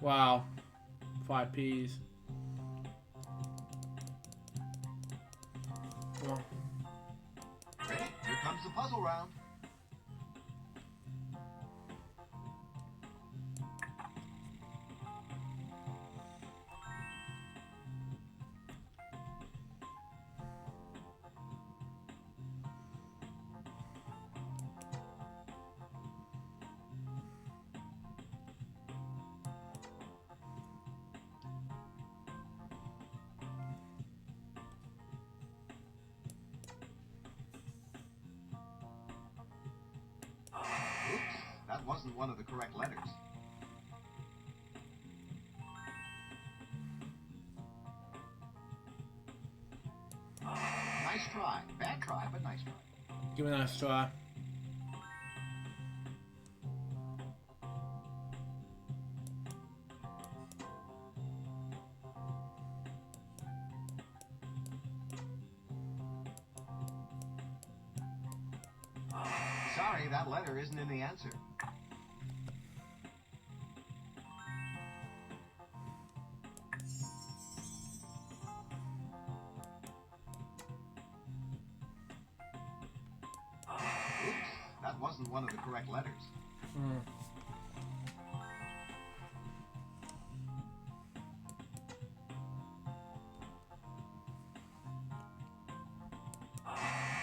Wow. 5 P's. Come on. Ready? Here comes the puzzle round. Oops, that wasn't one of the correct letters. Nice try. Bad try, but nice try. Give it a nice try. Sorry, that letter isn't in the answer. Oops, that wasn't one of the correct letters.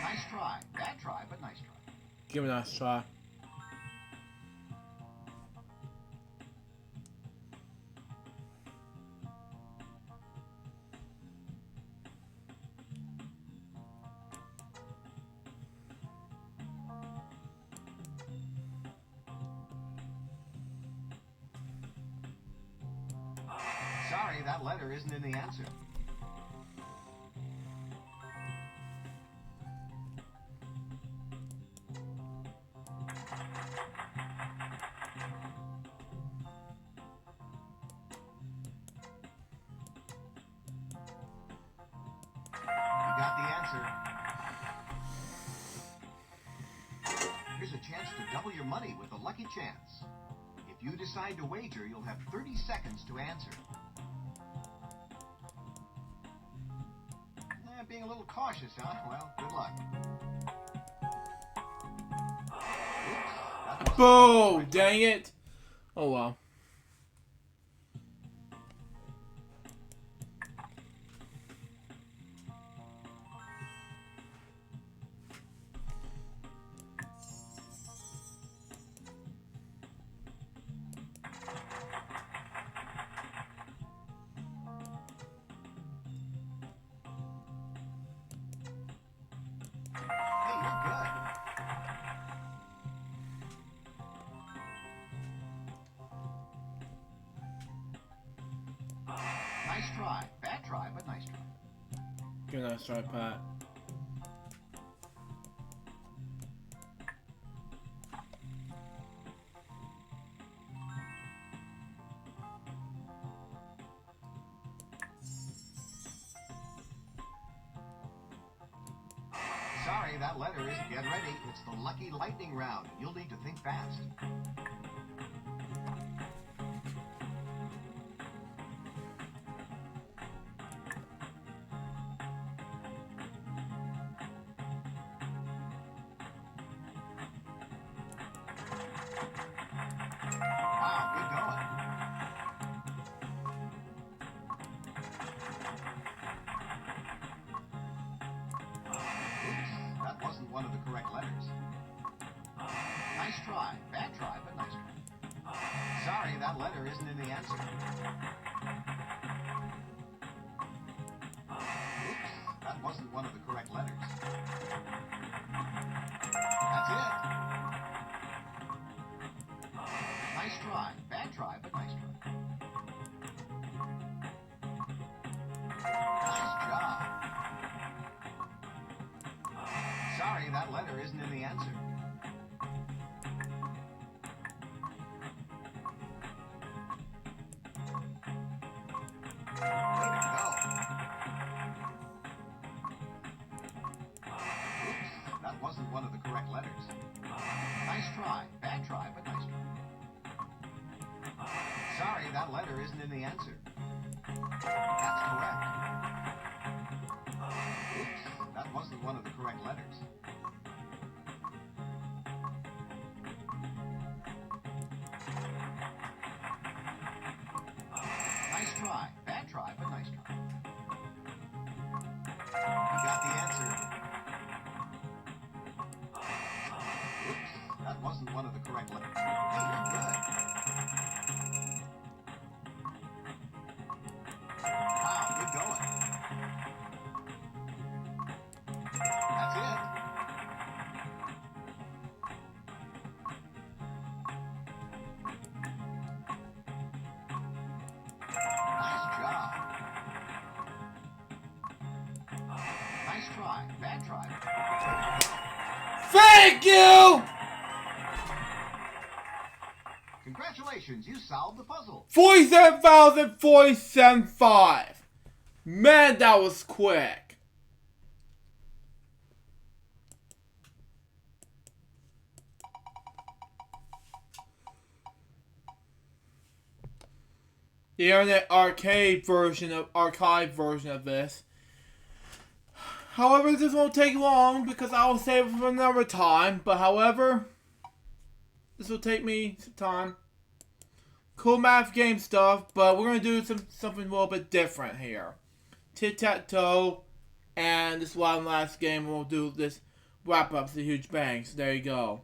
Nice try. Bad try, but nice try. Give it a nice try. Sorry, that letter isn't in the answer. your money with a lucky chance. If you decide to wager, you'll have 30 seconds to answer. Being a little cautious, huh? Well, good luck. Oops, Boom! Dang it! Oh well. Hey, you're good. Nice try. Bad try, but nice try. Good nice try, Pat. Sorry, that letter is get ready. It's the lucky lightning round. You'll need to think fast. Wow, good going. Oops, that wasn't one of the correct letters. Nice try. Bad try, but nice try. Sorry, that letter isn't in the answer. Oops, that wasn't one of the correct letters. That's it. Nice try. Bad try, but nice try. Nice job. Sorry, that letter isn't in the answer. Way to go. Oops, that wasn't one of the correct letters. Nice try. Bad try, but nice try. Sorry, that letter isn't in the answer. That's correct. Oops, that wasn't one of the correct letters. Nice try. Bad try, but nice try. You got the answer. Oops, that wasn't one of the correct letters. Hey, you're good. Wow, good going. That's it. Nice job. Nice try. Bad try. Thank you! Congratulations, you solved the puzzle. 47,475. Man, that was quick. The internet archive version of this. However, this won't take long because I will save it for another time. But however, this will take me some time. Cool math game stuff, but we're gonna do something a little bit different here. Tic-tac-toe, and this one last game we'll do this wrap up the huge bang. So there you go.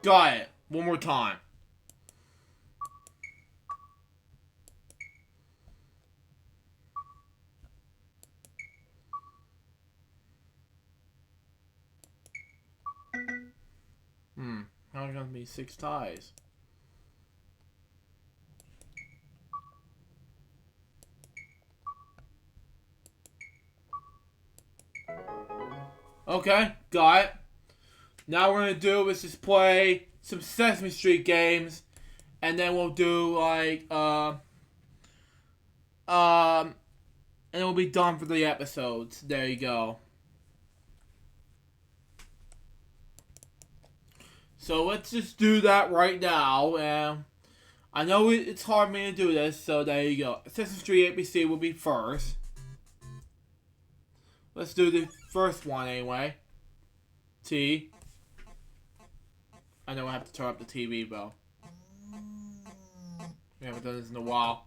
Got it. One more time. How are there gonna be 6 ties? Okay, got it. Now what we're gonna do is just play some Sesame Street games, and then we'll do like and we'll be done for the episodes. There you go. So let's just do that right now. I know it's hard for me to do this, so there you go. Sesame Street ABC will be first. Let's do the first one anyway. T. I know I have to turn up the TV, though. We haven't done this in a while.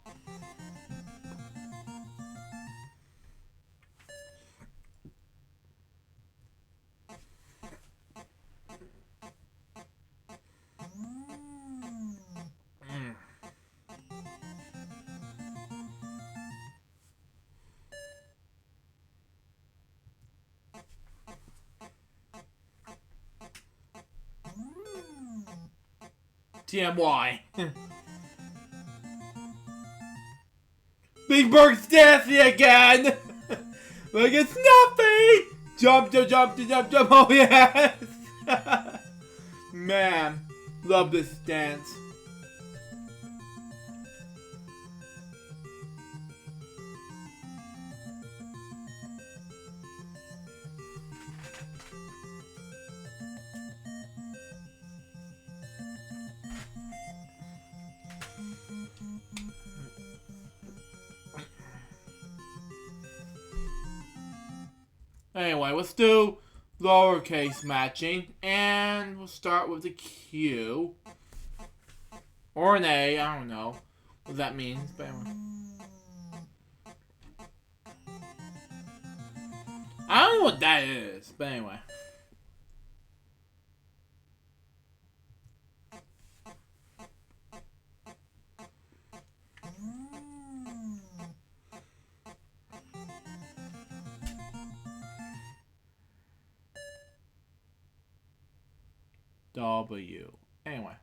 TMY. Big Bird's dancing again! Like it's nothing! Jump, jump, jump, jump, jump, oh yes! Man, love this dance. Anyway, let's do lowercase matching, and we'll start with the Q. Or an A, I don't know what that means, but anyway. I don't know what that is, but anyway. W. Anyway.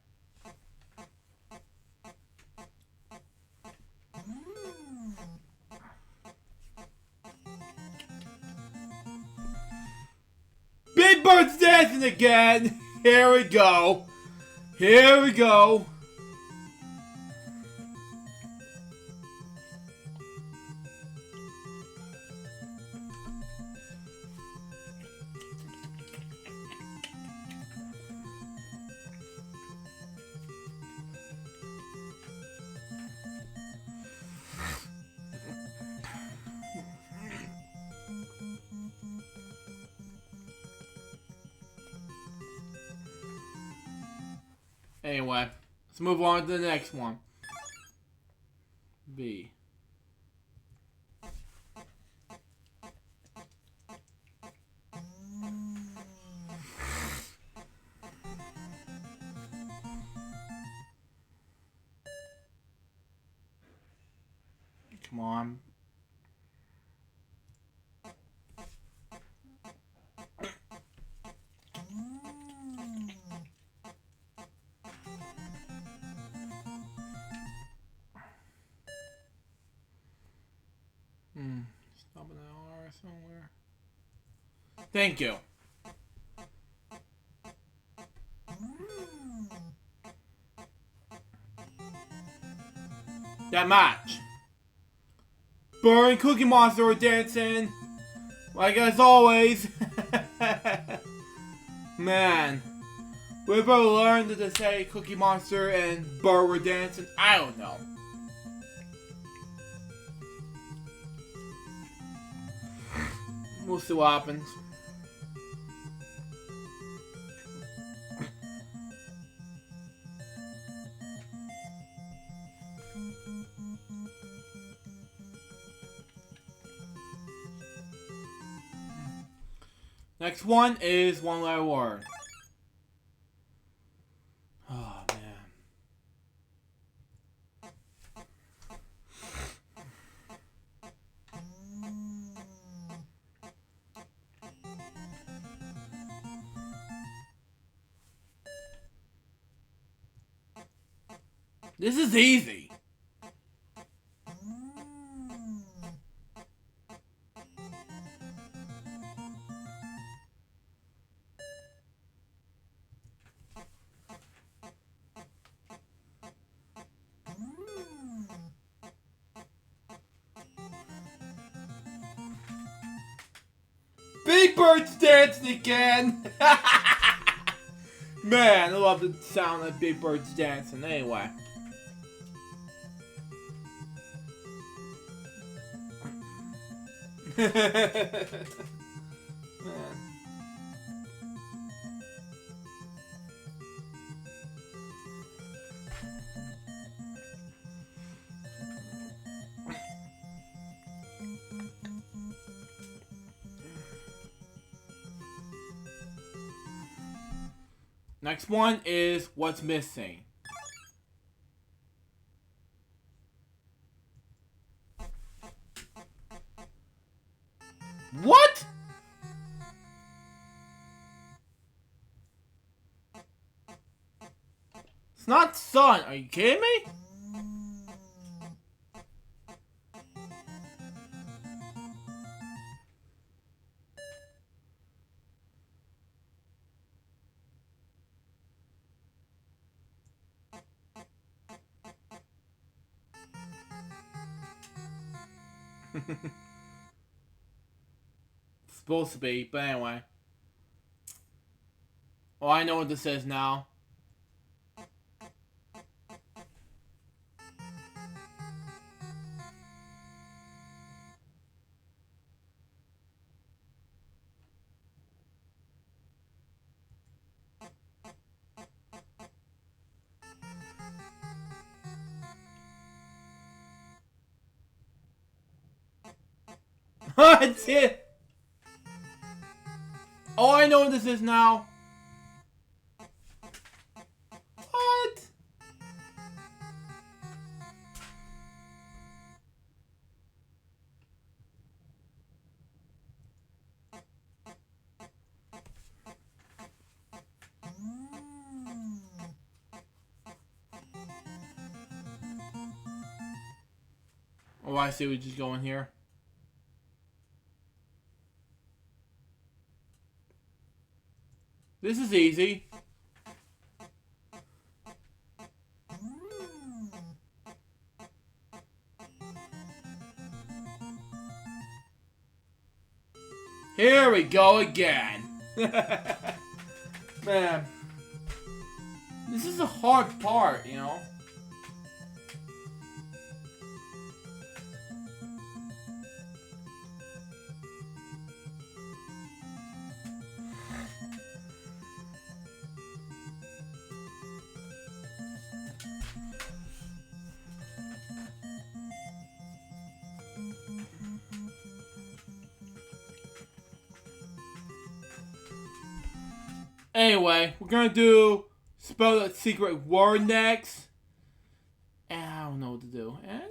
Big Bird's dancing again. Here we go. Here we go. Anyway, let's move on to the next one. B. Come on. Stop an R somewhere. Thank you. That match. Burr and Cookie Monster are dancing. Like as always. Man. We better learn to say Cookie Monster and Burr were dancing. I don't know. We'll see what happens. Next one is one letter word. Oh, man. This is easy. Big Bird's dancing again! Man, I love the sound of Big Bird's dancing. Anyway. Man. Next one is what's missing. What? It's not sun. Are you kidding me? It's supposed to be, but anyway. Oh, I know what this is now. That's it. Oh, I know what this is now. What? Oh, I see. We just go in here. This is easy. Here we go again. Man. This is a hard part, you know? Anyway, we're gonna do spell that secret word next. And I don't know what to do. And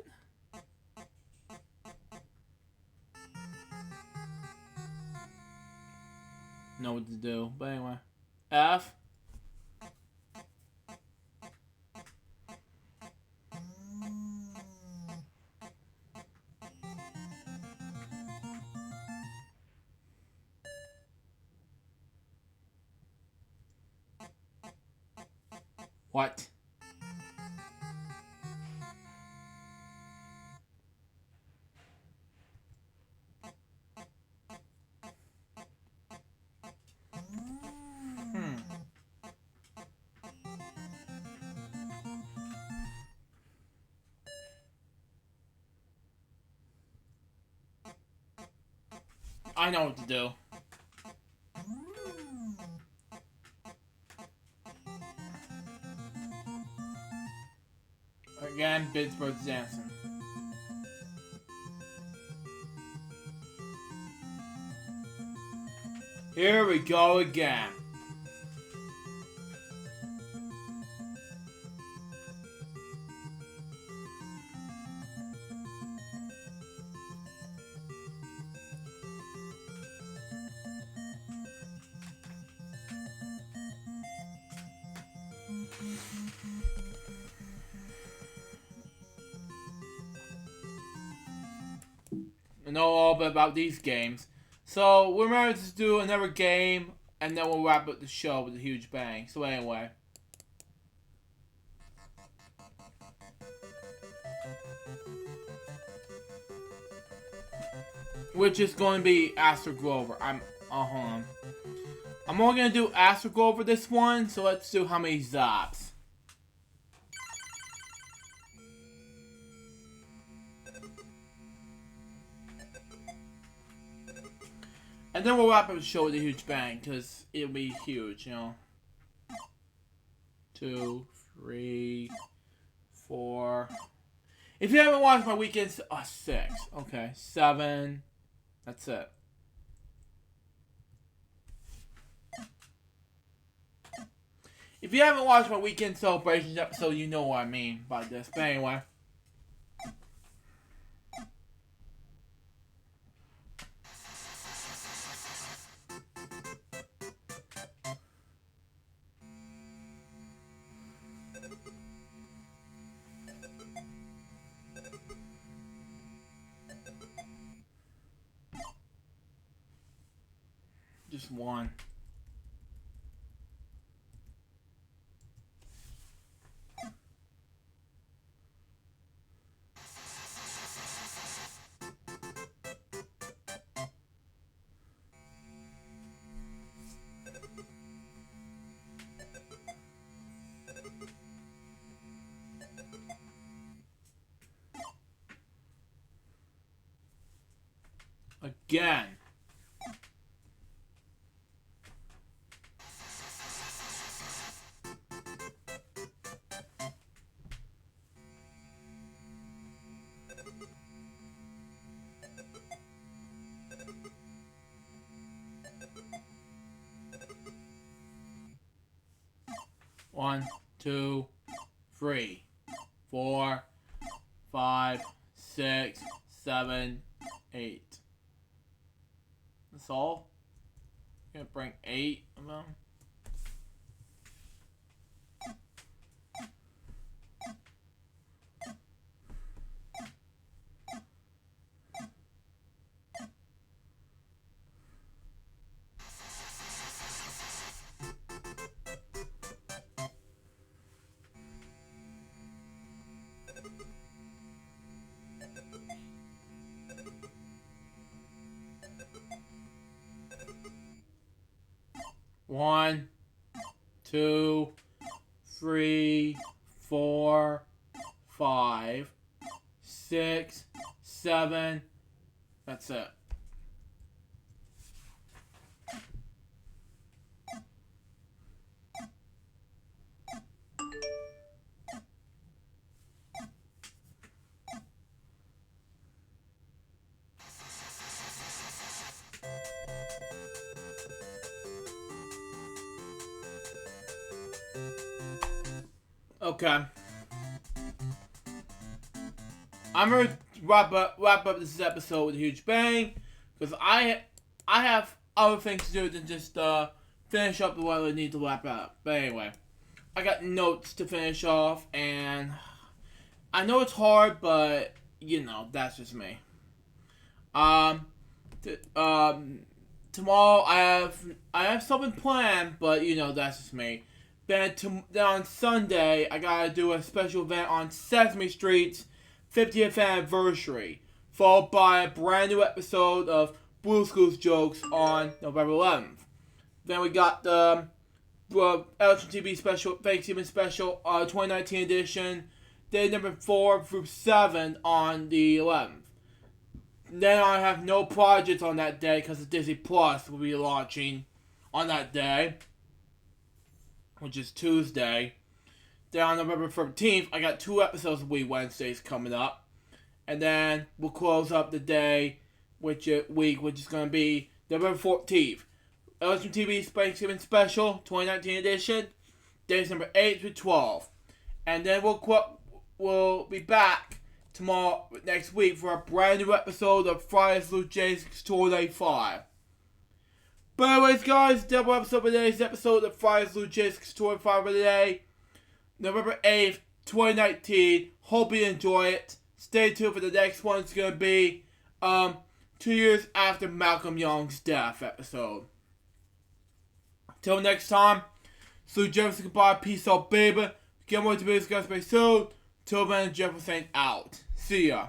know what to do. But anyway. F. What? I know what to do. Again, Pittsburgh's dancing. Here we go again. I know all bit about these games. So we're going to do another game, and then we'll wrap up the show with a huge bang. So anyway. Which is going to be Astro Grover. hold on. I'm only gonna do Astroglow for this one, so let's do how many zaps. And then we'll wrap up the show with a huge bang, because it'll be huge, you know. 2, 3, 4. If you haven't watched my weekends, 6. Okay, 7. That's it. If you haven't watched my weekend celebrations episode, you know what I mean by this. But anyway. Just one. Again. One, 2, 3, 4, 5, 6, 7, 8. That's all? Gonna bring 8 of them. One, 2, 3, 4, 5, 6, 7. That's it. Okay. I'm gonna wrap up this episode with a huge bang, because I have other things to do than just finish up the one I need to wrap up. But anyway, I got notes to finish off, and I know it's hard, but you know, that's just me. Tomorrow I have something planned, but you know, that's just me. Then on Sunday, I gotta do a special event on Sesame Street's 50th anniversary, followed by a brand new episode of Blue Schools Jokes on November 11th. Then we got the LJPCBM special, Thanksgiving special, 2019 edition, day number 4 through 7 on the 11th. Then I have no projects on that day because Disney Plus will be launching on that day, which is Tuesday. Then on November 13th, I got 2 episodes of Wednesdays coming up. And then we'll close up the day, which is going to be November 14th. LJPCBM Thanksgiving Special, 2019 edition, days number 8 through 12. And then we'll be back next week for a brand new episode of Friday's LukeJ62895. But anyways, guys, double episode of today's episode of Friday's LukeJ62895 of the day, November 8th, 2019. Hope you enjoy it. Stay tuned for the next one. It's going to be 2 years after Malcolm Young's death episode. Till next time, Luke Jefferson, goodbye, peace out, baby. Get more to be discussed very soon. Till then, Jefferson out. See ya.